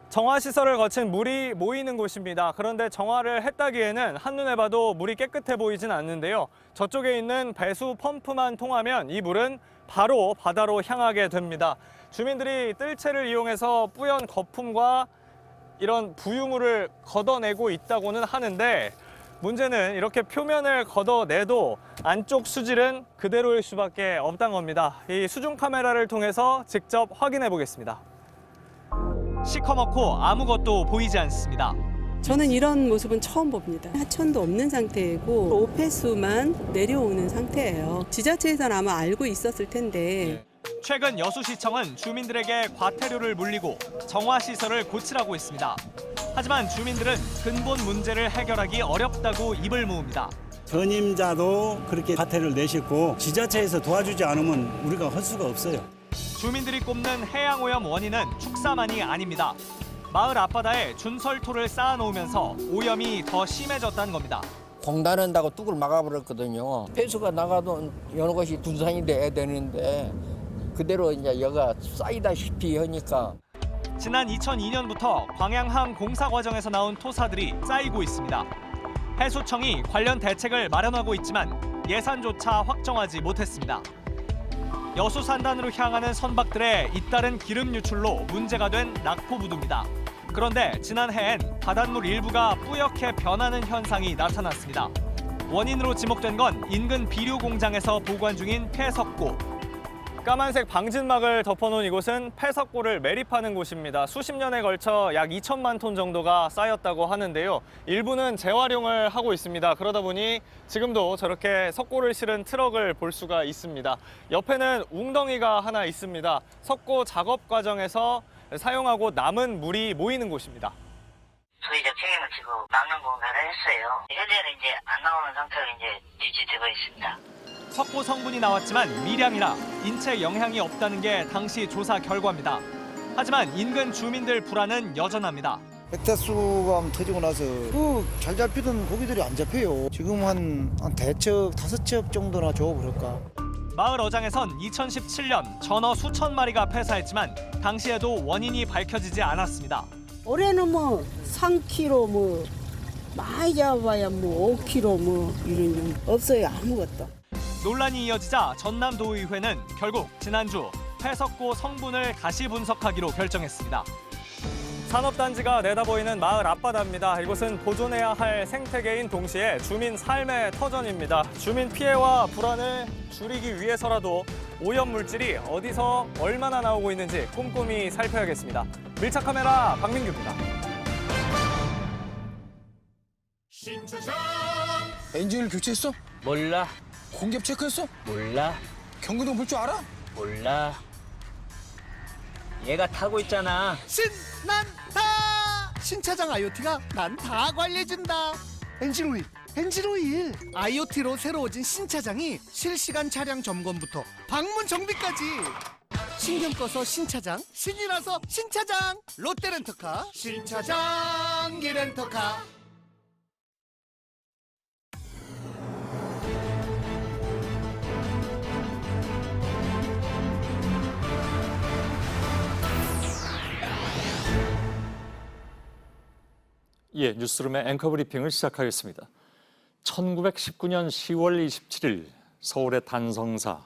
정화시설을 거친 물이 모이는 곳입니다. 그런데 정화를 했다기에는 한눈에 봐도 물이 깨끗해 보이진 않는데요. 저쪽에 있는 배수 펌프만 통하면 이 물은 바로 바다로 향하게 됩니다. 주민들이 뜰채를 이용해서 뿌연 거품과 이런 부유물을 걷어내고 있다고는 하는데 문제는 이렇게 표면을 걷어내도 안쪽 수질은 그대로일 수밖에 없다는 겁니다. 이 수중 카메라를 통해서 직접 확인해 보겠습니다. 시커멓고 아무것도 보이지 않습니다. 저는 이런 모습은 처음 봅니다. 하천도 없는 상태이고 오폐수만 내려오는 상태예요. 지자체에서는 아마 알고 있었을 텐데. 최근 여수시청은 주민들에게 과태료를 물리고 정화시설을 고치라고 했습니다. 하지만 주민들은 근본 문제를 해결하기 어렵다고 입을 모읍니다. 전임자도 그렇게 과태료를 내셨고 지자체에서 도와주지 않으면 우리가 할 수가 없어요. 주민들이 꼽는 해양오염 원인은 축사만이 아닙니다. 마을 앞바다에 준설토를 쌓아놓으면서 오염이 더 심해졌다는 겁니다. 공단한다고 뚝을 막아버렸거든요. 폐수가 나가도 여러 것이 분산이 돼야 되는데 그대로 이제 여가 쌓이다시피 하니까. 지난 2002년부터 광양항 공사 과정에서 나온 토사들이 쌓이고 있습니다. 해수청이 관련 대책을 마련하고 있지만 예산조차 확정하지 못했습니다. 여수 산단으로 향하는 선박들의 잇따른 기름 유출로 문제가 된 낙포부두입니다. 그런데 지난해엔 바닷물 일부가 뿌옇게 변하는 현상이 나타났습니다. 원인으로 지목된 건 인근 비료 공장에서 보관 중인 폐석고. 까만색 방진막을 덮어놓은 이곳은 폐석고를 매립하는 곳입니다. 수십 년에 걸쳐 약 2천만 톤 정도가 쌓였다고 하는데요. 일부는 재활용을 하고 있습니다. 그러다 보니 지금도 저렇게 석고를 실은 트럭을 볼 수가 있습니다. 옆에는 웅덩이가 하나 있습니다. 석고 작업 과정에서 사용하고 남은 물이 모이는 곳입니다. 소유적 책임을 지고 막는 공사를 했어요. 현재는 이제 안 나오는 상태로 이제 유지되고 있습니다. 석고 성분이 나왔지만 미량이라 인체 영향이 없다는 게 당시 조사 결과입니다. 하지만 인근 주민들 불안은 여전합니다. 백타수가 터지고 나서 잘 잡히던 고기들이 안 잡혀요. 지금 한 대첩 5첩 정도나 줘버릴까. 마을 어장에선 2017년 전어 수천 마리가 폐사했지만 당시에도 원인이 밝혀지지 않았습니다. 올해는 뭐 3kg 뭐 많이 잡아야 뭐 5kg 뭐 이런 없어요. 아무것도. 논란이 이어지자 전남도의회는 결국 지난주 폐석고 성분을 다시 분석하기로 결정했습니다. 산업단지가 내다보이는 마을 앞바다입니다. 이곳은 보존해야 할 생태계인 동시에 주민 삶의 터전입니다. 주민 피해와 불안을 줄이기 위해서라도 오염물질이 어디서 얼마나 나오고 있는지 꼼꼼히 살펴야겠습니다. 밀착 카메라 박민규입니다. 엔진을 교체했어? 몰라. 공기압 체크했어? 몰라. 경고등 볼 줄 알아? 몰라. 얘가 타고 있잖아. 신난다! 신차장 IoT가 난 다 관리해준다. 엔진오일. IoT로 새로워진 신차장이 실시간 차량 점검부터 방문 정비까지. 신경 꺼서 신차장, 신이 나서 신차장. 롯데렌터카, 신차장기 렌터카. 예, 뉴스룸의 앵커 브리핑을 시작하겠습니다. 1919년 10월 27일 서울의 단성사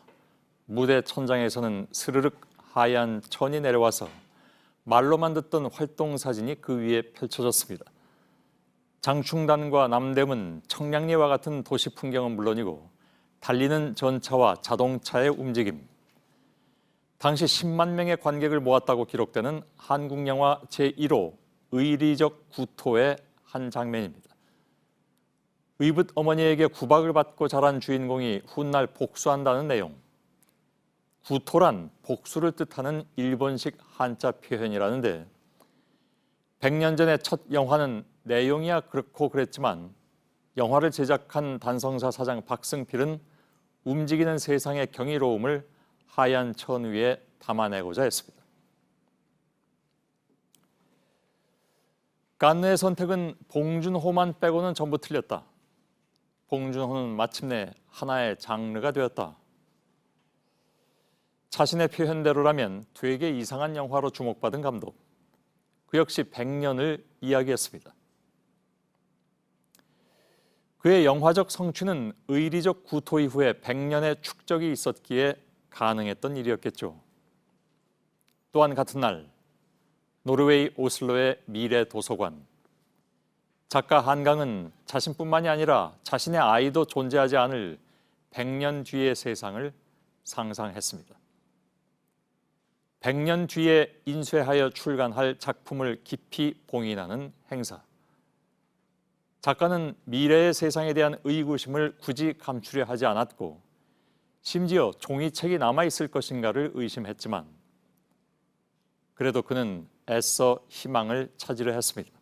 무대 천장에서는 스르륵 하얀 천이 내려와서 말로만 듣던 활동사진이 그 위에 펼쳐졌습니다. 장충단과 남대문, 청량리와 같은 도시 풍경은 물론이고 달리는 전차와 자동차의 움직임, 당시 10만 명의 관객을 모았다고 기록되는 한국 영화 제1호 의리적 구토의 한 장면입니다. 의붓 어머니에게 구박을 받고 자란 주인공이 훗날 복수한다는 내용. 구토란 복수를 뜻하는 일본식 한자 표현이라는데 100년 전의 첫 영화는 내용이야 그렇고 그랬지만 영화를 제작한 단성사 사장 박승필은 움직이는 세상의 경이로움을 하얀 천 위에 담아내고자 했습니다. 깐느의 선택은 봉준호만 빼고는 전부 틀렸다. 봉준호는 마침내 하나의 장르가 되었다. 자신의 표현대로라면 되게 이상한 영화로 주목받은 감독. 그 역시 100년을 이야기했습니다. 그의 영화적 성취는 의리적 구토 이후에 100년의 축적이 있었기에 가능했던 일이었겠죠. 또한 같은 날 노르웨이 오슬로의 미래 도서관. 작가 한강은 자신뿐만이 아니라 자신의 아이도 존재하지 않을 100년 뒤의 세상을 상상했습니다. 100년 뒤에 인쇄하여 출간할 작품을 깊이 봉인하는 행사. 작가는 미래의 세상에 대한 의구심을 굳이 감추려 하지 않았고 심지어 종이책이 남아있을 것인가를 의심했지만 그래도 그는 애써 희망을 찾으려 했습니다.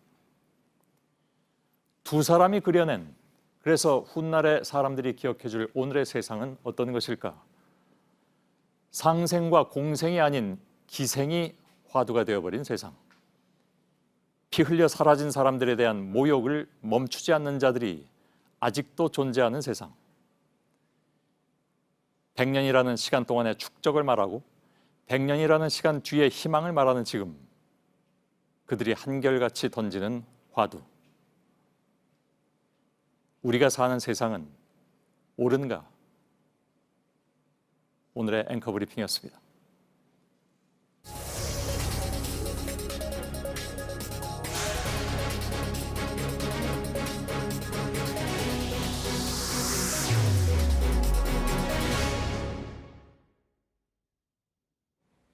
두 사람이 그려낸, 그래서 훗날의 사람들이 기억해줄 오늘의 세상은 어떤 것일까? 상생과 공생이 아닌 기생이 화두가 되어버린 세상. 피 흘려 사라진 사람들에 대한 모욕을 멈추지 않는 자들이 아직도 존재하는 세상. 100년이라는 시간 동안의 축적을 말하고 100년이라는 시간 뒤의 희망을 말하는 지금, 그들이 한결같이 던지는 화두. 우리가 사는 세상은 옳은가? 오늘의 앵커 브리핑이었습니다.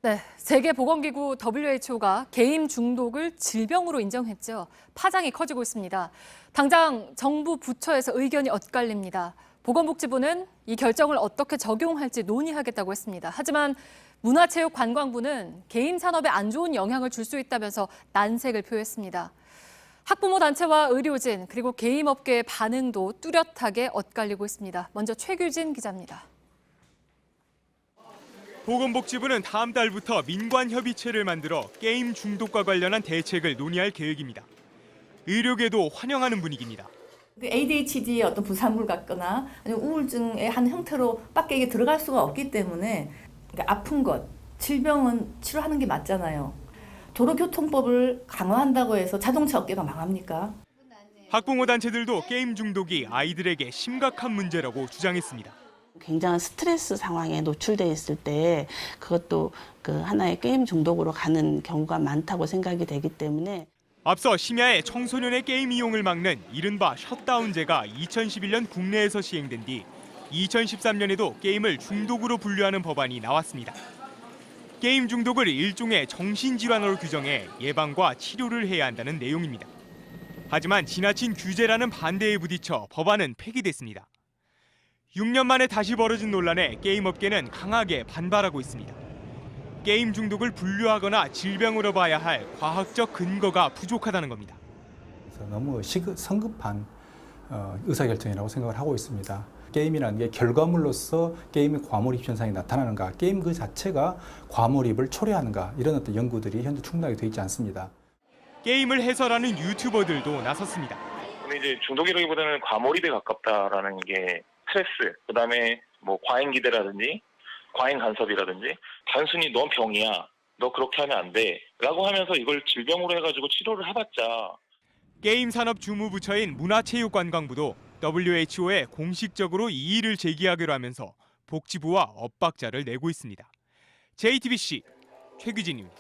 네, 세계보건기구 WHO가 게임 중독을 질병으로 인정했죠. 파장이 커지고 있습니다. 당장 정부 부처에서 의견이 엇갈립니다. 보건복지부는 이 결정을 어떻게 적용할지 논의하겠다고 했습니다. 하지만 문화체육관광부는 게임 산업에 안 좋은 영향을 줄 수 있다면서 난색을 표했습니다. 학부모 단체와 의료진 그리고 게임업계의 반응도 뚜렷하게 엇갈리고 있습니다. 먼저 최규진 기자입니다. 보건복지부는 다음 달부터 민관협의체를 만들어 게임 중독과 관련한 대책을 논의할 계획입니다. 의료계도 환영하는 분위기입니다. ADHD의 어떤 부산물 같거나 아니면 우울증의 한 형태로 밖에 이게 들어갈 수가 없기 때문에 그러니까 아픈 것, 질병은 치료하는 게 맞잖아요. 도로교통법을 강화한다고 해서 자동차 업계가 망합니까? 학부모 단체들도 게임 중독이 아이들에게 심각한 문제라고 주장했습니다. 굉장한 스트레스 상황에 노출돼 있을 때 그것도 그 하나의 게임 중독으로 가는 경우가 많다고 생각이 되기 때문에 앞서 심야에 청소년의 게임 이용을 막는 이른바 셧다운제가 2011년 국내에서 시행된 뒤 2013년에도 게임을 중독으로 분류하는 법안이 나왔습니다. 게임 중독을 일종의 정신질환으로 규정해 예방과 치료를 해야 한다는 내용입니다. 하지만 지나친 규제라는 반대에 부딪혀 법안은 폐기됐습니다. 6년 만에 다시 벌어진 논란에 게임업계는 강하게 반발하고 있습니다. 게임 중독을 분류하거나 질병으로 봐야 할 과학적 근거가 부족하다는 겁니다. 너무 성급한 의사결정이라고 생각을 하고 있습니다. 게임이라는 게 결과물로서 게임의 과몰입 현상이 나타나는가, 게임 그 자체가 과몰입을 초래하는가, 이런 어떤 연구들이 현재 충분하게 되어 있지 않습니다. 게임을 해설하는 유튜버들도 나섰습니다. 근데 이제 중독이라기보다는 과몰입에 가깝다라는 게 스트레스, 그다음에 뭐 과잉 기대라든지 과잉 간섭이라든지 단순히 넌 병이야, 너 그렇게 하면 안 돼 라고 하면서 이걸 질병으로 해가지고 치료를 해봤자. 게임 산업 주무부처인 문화체육관광부도 WHO에 공식적으로 이의를 제기하기로 하면서 복지부와 엇박자를 내고 있습니다. JTBC 최규진입니다.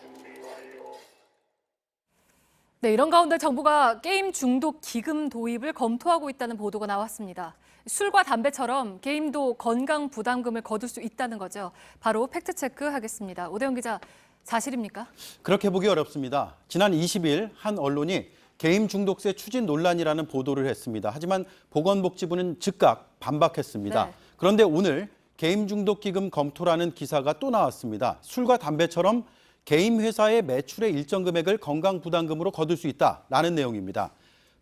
네, 이런 가운데 정부가 게임 중독 기금 도입을 검토하고 있다는 보도가 나왔습니다. 술과 담배처럼 게임도 건강 부담금을 거둘 수 있다는 거죠. 바로 팩트체크 하겠습니다. 오대영 기자, 사실입니까? 그렇게 보기 어렵습니다. 지난 20일 한 언론이 게임 중독세 추진 논란이라는 보도를 했습니다. 하지만 보건복지부는 즉각 반박했습니다. 네. 그런데 오늘 게임 중독 기금 검토라는 기사가 또 나왔습니다. 술과 담배처럼 게임 회사의 매출의 일정 금액을 건강 부담금으로 거둘 수 있다라는 내용입니다.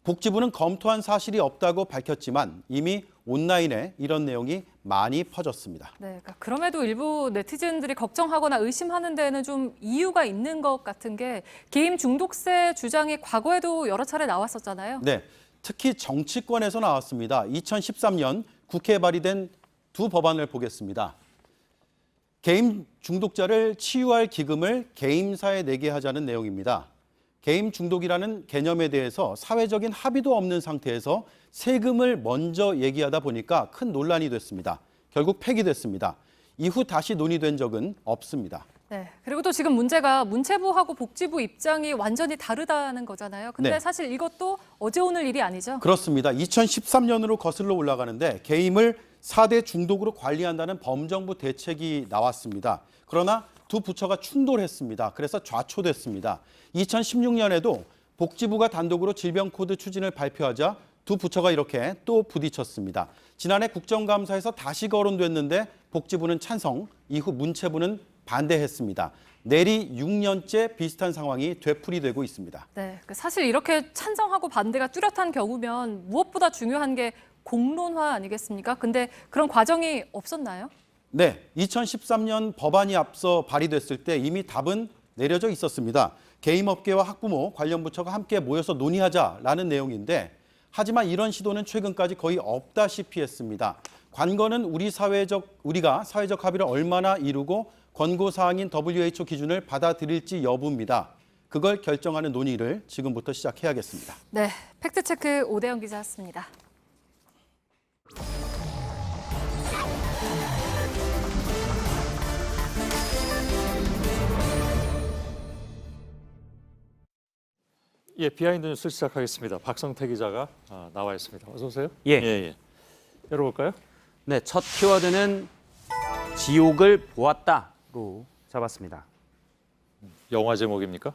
복지부는 검토한 사실이 없다고 밝혔지만 이미 온라인에 이런 내용이 많이 퍼졌습니다. 네, 그럼에도 일부 네티즌들이 걱정하거나 의심하는 데에는 좀 이유가 있는 것 같은 게 게임 중독세 주장이 과거에도 여러 차례 나왔었잖아요. 네, 특히 정치권에서 나왔습니다. 2013년 국회에 발의된 두 법안을 보겠습니다. 게임 중독자를 치유할 기금을 게임사에 내게 하자는 내용입니다. 게임 중독이라는 개념에 대해서 사회적인 합의도 없는 상태에서 세금을 먼저 얘기하다 보니까 큰 논란이 됐습니다. 결국 폐기됐습니다. 이후 다시 논의된 적은 없습니다. 네. 그리고 또 지금 문제가 문체부하고 복지부 입장이 완전히 다르다는 거잖아요. 근데 네. 사실 이것도 어제 오늘 일이 아니죠. 그렇습니다. 2013년으로 거슬러 올라가는데 게임을 4대 중독으로 관리한다는 범정부 대책이 나왔습니다. 그러나 두 부처가 충돌했습니다. 그래서 좌초됐습니다. 2016년에도 복지부가 단독으로 질병 코드 추진을 발표하자 두 부처가 이렇게 또 부딪혔습니다. 지난해 국정감사에서 다시 거론됐는데 복지부는 찬성, 이후 문체부는 반대했습니다. 내리 6년째 비슷한 상황이 되풀이되고 있습니다. 네. 사실 이렇게 찬성하고 반대가 뚜렷한 경우면 무엇보다 중요한 게 공론화 아니겠습니까? 근데 그런 과정이 없었나요? 네, 2013년 법안이 앞서 발의됐을 때 이미 답은 내려져 있었습니다. 게임업계와 학부모, 관련 부처가 함께 모여서 논의하자라는 내용인데 하지만 이런 시도는 최근까지 거의 없다시피 했습니다. 관건은 우리가 사회적 합의를 얼마나 이루고 권고사항인 WHO 기준을 받아들일지 여부입니다. 그걸 결정하는 논의를 지금부터 시작해야겠습니다. 네, 팩트체크 오대영 기자였습니다. 예, 비하인드 뉴스 시작하겠습니다. 박성태 기자가 나와 있습니다. 어서 오세요. 예. 열어볼까요? 네, 첫 키워드는 지옥을 보았다로 잡았습니다. 영화 제목입니까?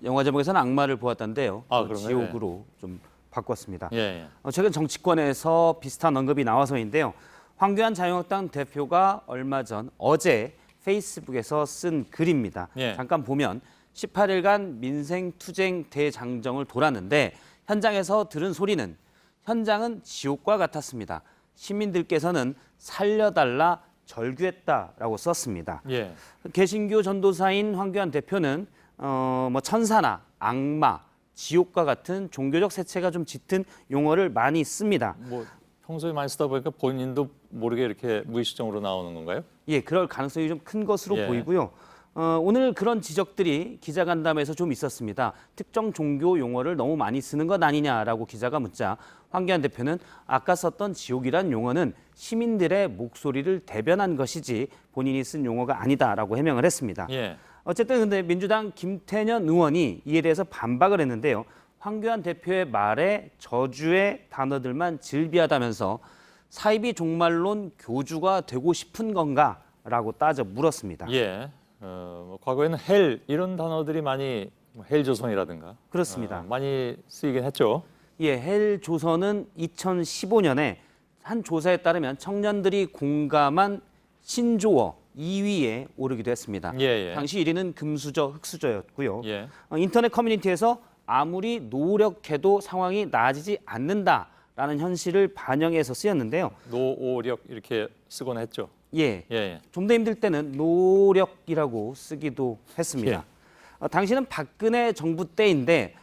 영화 제목에서는 악마를 보았다인데요. 그런가요? 지옥으로 좀 바꿨습니다. 예. 최근 정치권에서 비슷한 언급이 나와서인데요. 황교안 자유한국당 대표가 얼마 전 어제 페이스북에서 쓴 글입니다. 예. 잠깐 보면 18일간 민생투쟁 대장정을 돌았는데 현장에서 들은 소리는 현장은 지옥과 같았습니다. 시민들께서는 살려달라 절규했다라고 썼습니다. 예. 개신교 전도사인 황교안 대표는 천사나 악마, 지옥과 같은 종교적 색채가 좀 짙은 용어를 많이 씁니다. 평소에 많이 쓰다 보니까 본인도 모르게 이렇게 무의식적으로 나오는 건가요? 예, 그럴 가능성이 좀 큰 것으로 예. 보이고요. 오늘 그런 지적들이 기자간담회에서 좀 있었습니다. 특정 종교 용어를 너무 많이 쓰는 것 아니냐라고 기자가 묻자 황교안 대표는 아까 썼던 지옥이란 용어는 시민들의 목소리를 대변한 것이지 본인이 쓴 용어가 아니다라고 해명을 했습니다. 예. 어쨌든 근데 민주당 김태년 의원이 이에 대해서 반박을 했는데요. 황교안 대표의 말에 저주의 단어들만 즐비하다면서 사이비 종말론 교주가 되고 싶은 건가라고 따져 물었습니다. 예. 과거에는 헬 이런 단어들이 많이 헬조선이라든가 그렇습니다. 많이 쓰이긴 했죠. 예, 헬조선은 2015년에 한 조사에 따르면 청년들이 공감한 신조어 2위에 오르기도 했습니다. 예. 당시 1위는 금수저, 흑수저였고요. 예. 인터넷 커뮤니티에서 아무리 노력해도 상황이 나아지지 않는다라는 현실을 반영해서 쓰였는데요. 노오력 이렇게 쓰곤 했죠. 예. 예. 좀 더 힘들 때는 노력이라고 쓰기도 했습니다. 당시는 박근혜 정부 때인데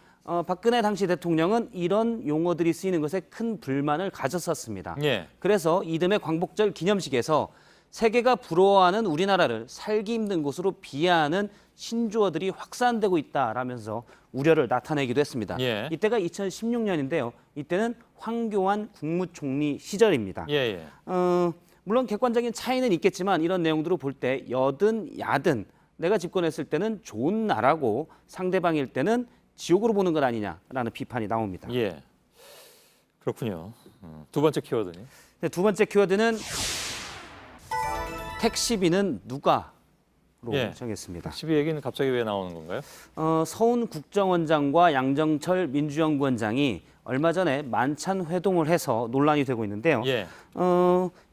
박근혜 당시 대통령은 이런 용어들이 쓰이는 것에 큰 불만을 가졌었습니다. 예. 그래서 이듬해 광복절 기념식에서 세계가 부러워하는 우리나라를 살기 힘든 곳으로 비하하는 신조어들이 확산되고 있다라면서 우려를 나타내기도 했습니다. 예. 이때가 2016년인데요. 이때는 황교안 국무총리 시절입니다. 예. 물론 객관적인 차이는 있겠지만 이런 내용들을 볼 때 여든 야든 내가 집권했을 때는 좋은 나라고 상대방일 때는 지옥으로 보는 것 아니냐라는 비판이 나옵니다. 예. 그렇군요. 두 번째 키워드는? 네, 두 번째 키워드는 택시비는 누가로 정했습니다. 택시비 얘기는 갑자기 왜 나오는 건가요? 서훈 국정원장과 양정철 민주연구원장이 얼마 전에 만찬 회동을 해서 논란이 되고 있는데요. 예.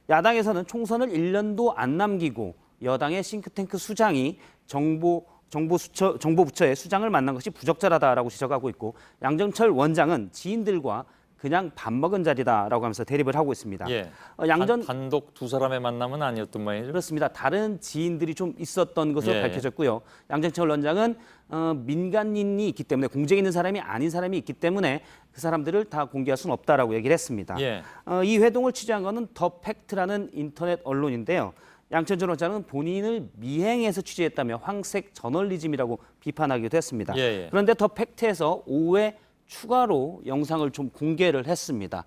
야당에서는 총선을 1년도 안 남기고 여당의 싱크탱크 수장이 정보부처의 수장을 만난 것이 부적절하다라고 지적하고 있고 단독 원장은 지인들과 그냥 밥 먹은 자리다라고 하면서 대립을 하고 있습니다. 예. 단독 두 사람의 만남은 아니었던 모양이죠? 그렇습니다. 다른 지인들이 좀 있었던 것으로 밝혀졌고요. 양정철 원장은 민간인이 있기 때문에 공직에 있는 사람이 아닌 사람이 있기 때문에 그 사람들을 다 공개할 수는 없다라고 얘기를 했습니다. 예. 이 회동을 취재한 것은 더 팩트라는 인터넷 언론인데요. 양정철 원장은 본인을 미행해서 취재했다며 황색 저널리즘이라고 비판하기도 했습니다. 그런데 더 팩트에서 오후에 추가로 영상을 좀 공개를 했습니다.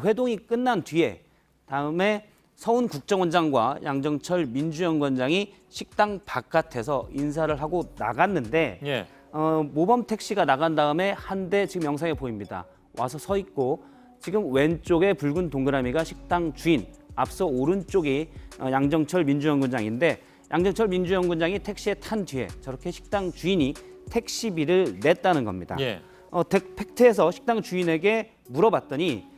회동이 끝난 뒤에 다음에 서훈 국정원장과 양정철 민주연구원장이 식당 바깥에서 인사를 하고 나갔는데 예. 모범 택시가 나간 다음에 한 대 지금 영상에 보입니다. 와서 서 있고 지금 왼쪽에 붉은 동그라미가 식당 주인, 앞서 오른쪽이 양정철 민주연구원장인데 양정철 민주연구원장이 택시에 탄 뒤에 저렇게 식당 주인이 택시비를 냈다는 겁니다. 예. 팩트에서 식당 주인에게 물어봤더니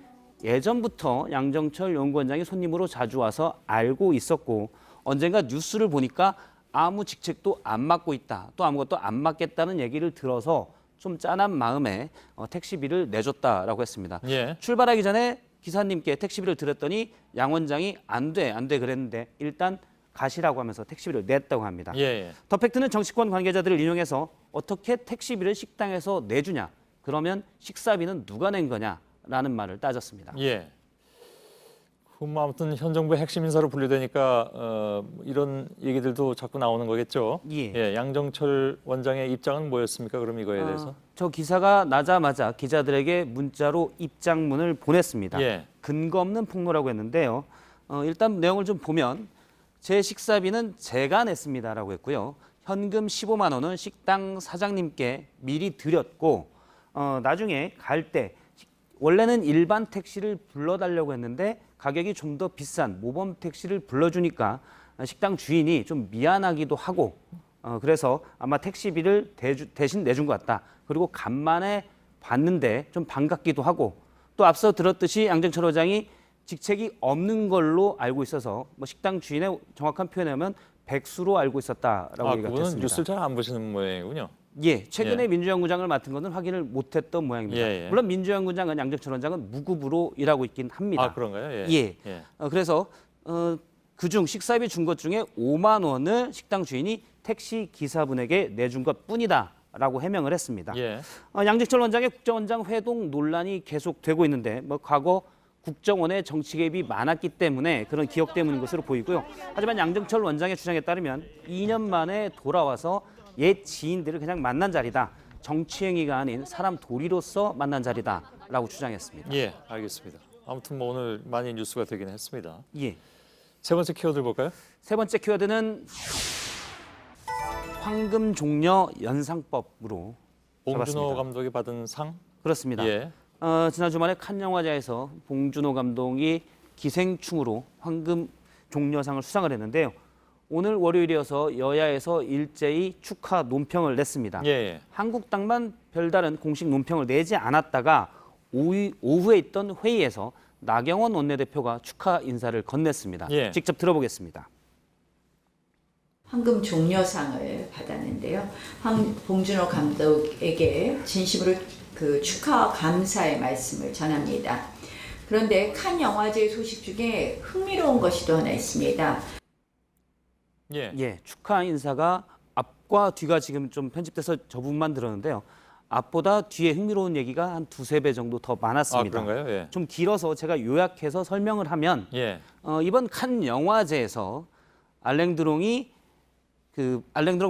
예전부터 양정철 연구원장이 손님으로 자주 와서 알고 있었고 언젠가 뉴스를 보니까 아무 직책도 안 맡고 있다. 또 아무것도 안 맡겠다는 얘기를 들어서 좀 짠한 마음에 택시비를 내줬다라고 했습니다. 예. 출발하기 전에 기사님께 택시비를 드렸더니 양 원장이 안 돼 그랬는데 일단 가시라고 하면서 택시비를 냈다고 합니다. 예. 더 팩트는 정치권 관계자들을 인용해서 어떻게 택시비를 식당에서 내주냐? 그러면 식사비는 누가 낸 거냐라는 말을 따졌습니다. 예. 아무튼 현 정부의 핵심 인사로 분류되니까 이런 얘기들도 자꾸 나오는 거겠죠. 예. 양정철 원장의 입장은 뭐였습니까? 그럼 이거에 대해서? 저 기사가 나자마자 기자들에게 문자로 입장문을 보냈습니다. 예. 근거 없는 폭로라고 했는데요. 일단 내용을 좀 보면 제 식사비는 제가 냈습니다라고 했고요. 현금 15만 원은 식당 사장님께 미리 드렸고 나중에 갈 때 원래는 일반 택시를 불러달라고 했는데 가격이 좀 더 비싼 모범 택시를 불러주니까 식당 주인이 좀 미안하기도 하고 그래서 아마 택시비를 대신 내준 것 같다. 그리고 간만에 봤는데 좀 반갑기도 하고 또 앞서 들었듯이 양정철 원장이 직책이 없는 걸로 알고 있어서 뭐 식당 주인의 정확한 표현하면 백수로 알고 있었다라고 얘기가 그분은 됐습니다. 뉴스를 잘 안 보시는 모양이군요. 예, 최근에 민주연구장을 맡은 것은 확인을 못했던 모양입니다. 예. 물론 민주연구장은 양정철 원장은 무급으로 일하고 있긴 합니다. 아, 그런가요? 예. 그래서 그중 식사비 준 것 중에 5만 원을 식당 주인이 택시 기사분에게 내준 것뿐이다라고 해명을 했습니다. 예. 양정철 원장의 국정원장 회동 논란이 계속되고 있는데 뭐 과거 국정원의 정치 개입이 많았기 때문에 그런 기억 때문인 것으로 보이고요. 하지만 양정철 원장의 주장에 따르면 2년 만에 돌아와서 옛 지인들을 그냥 만난 자리다. 정치 행위가 아닌 사람 도리로서 만난 자리다라고 주장했습니다. 예, 알겠습니다. 아무튼 뭐 오늘 많이 뉴스가 되긴 했습니다. 예. 세 번째 키워드 볼까요? 세 번째 키워드는 황금 종려 연상법으로 봉준호 잡았습니다. 감독이 받은 상? 그렇습니다. 예. 지난 주말에 칸 영화제에서 봉준호 감독이 기생충으로 황금 종려상을 수상을 했는데요. 오늘 월요일이어서 여야에서 일제히 축하 논평을 냈습니다. 예. 한국당만 별다른 공식 논평을 내지 않았다가 오후에 있던 회의에서 나경원 원내대표가 축하 인사를 건넸습니다. 예. 직접 들어보겠습니다. 황금 종려상을 받았는데요. 봉준호 감독에게 진심으로 축하 감사의 말씀을 전합니다. 그런데 칸 영화제 소식 중에 흥미로운 것이 또 하나 있습니다. 예, 축하 인사가 앞과 뒤가 지금 좀 편집돼서 저 부분만 들었는데요. 앞보다 뒤에 흥미로운 얘기가 한 2-3배 정도 더 많았습니다. 아, 그런가요? 예. 좀 길어서 제가 요약해서 설명을 하면 예. 이번 칸 영화제에서 알랭드롱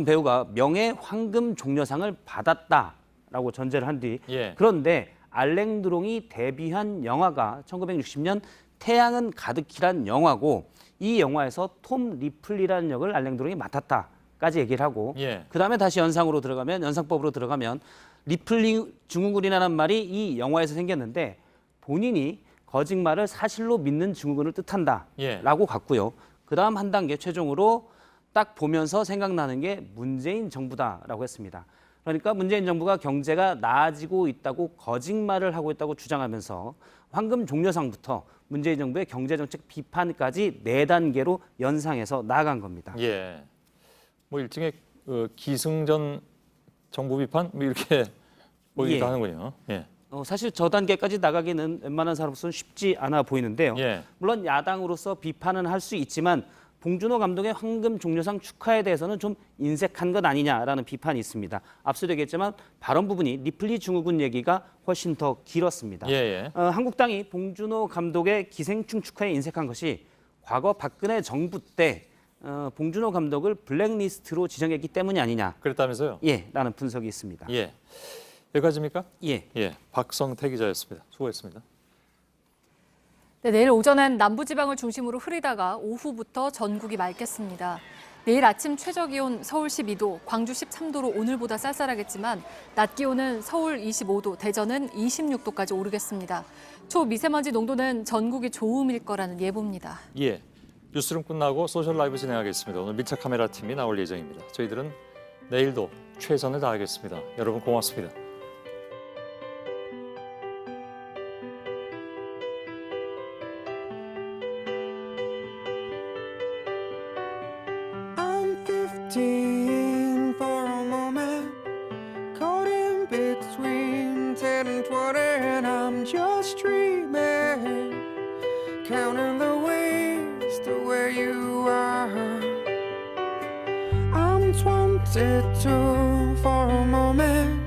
배우가 명예 황금 종려상을 받았다라고 전제를 한 뒤 예. 그런데 알랭드롱이 데뷔한 영화가 1960년 태양은 가득히란 영화고 이 영화에서 톰 리플리라는 역을 알랭드롱이 맡았다까지 얘기를 하고 그다음에 다시 연상법으로 들어가면 리플리 증후군이라는 말이 이 영화에서 생겼는데 본인이 거짓말을 사실로 믿는 증후군을 뜻한다라고 갔고요. 그다음 한 단계 최종으로 딱 보면서 생각나는 게 문재인 정부다라고 했습니다. 그러니까 문재인 정부가 경제가 나아지고 있다고 거짓말을 하고 있다고 주장하면서 황금 종려상부터 문재인 정부의 경제정책 비판까지 4단계로 연상해서 나아간 겁니다. 예. 뭐 일종의 기승전 정부 비판 뭐 이렇게 보이기도 하는군요. 예. 사실 저 단계까지 나가기는 웬만한 사람으로서는 쉽지 않아 보이는데요. 물론 야당으로서 비판은 할 수 있지만 봉준호 감독의 황금 종려상 축하에 대해서는 좀 인색한 것 아니냐라는 비판이 있습니다. 앞서도 얘기했지만 발언 부분이 리플리 증후군 얘기가 훨씬 더 길었습니다. 한국당이 봉준호 감독의 기생충 축하에 인색한 것이 과거 박근혜 정부 때 봉준호 감독을 블랙리스트로 지정했기 때문이 아니냐. 그랬다면서요? 예, 라는 분석이 있습니다. 예. 여기까지입니까? 예. 박성태 기자였습니다. 수고했습니다. 네, 내일 오전엔 남부지방을 중심으로 흐리다가 오후부터 전국이 맑겠습니다. 내일 아침 최저기온 서울 12도, 광주 13도로 오늘보다 쌀쌀하겠지만 낮 기온은 서울 25도, 대전은 26도까지 오르겠습니다. 초미세먼지 농도는 전국이 좋음일 거라는 예보입니다. 예, 뉴스룸 끝나고 소셜 라이브 진행하겠습니다. 오늘 밀착 카메라 팀이 나올 예정입니다. 저희들은 내일도 최선을 다하겠습니다. 여러분 고맙습니다. For a moment, caught in between 10 and 20, and I'm just dreaming, counting the ways to where you are. I'm 22 for a moment.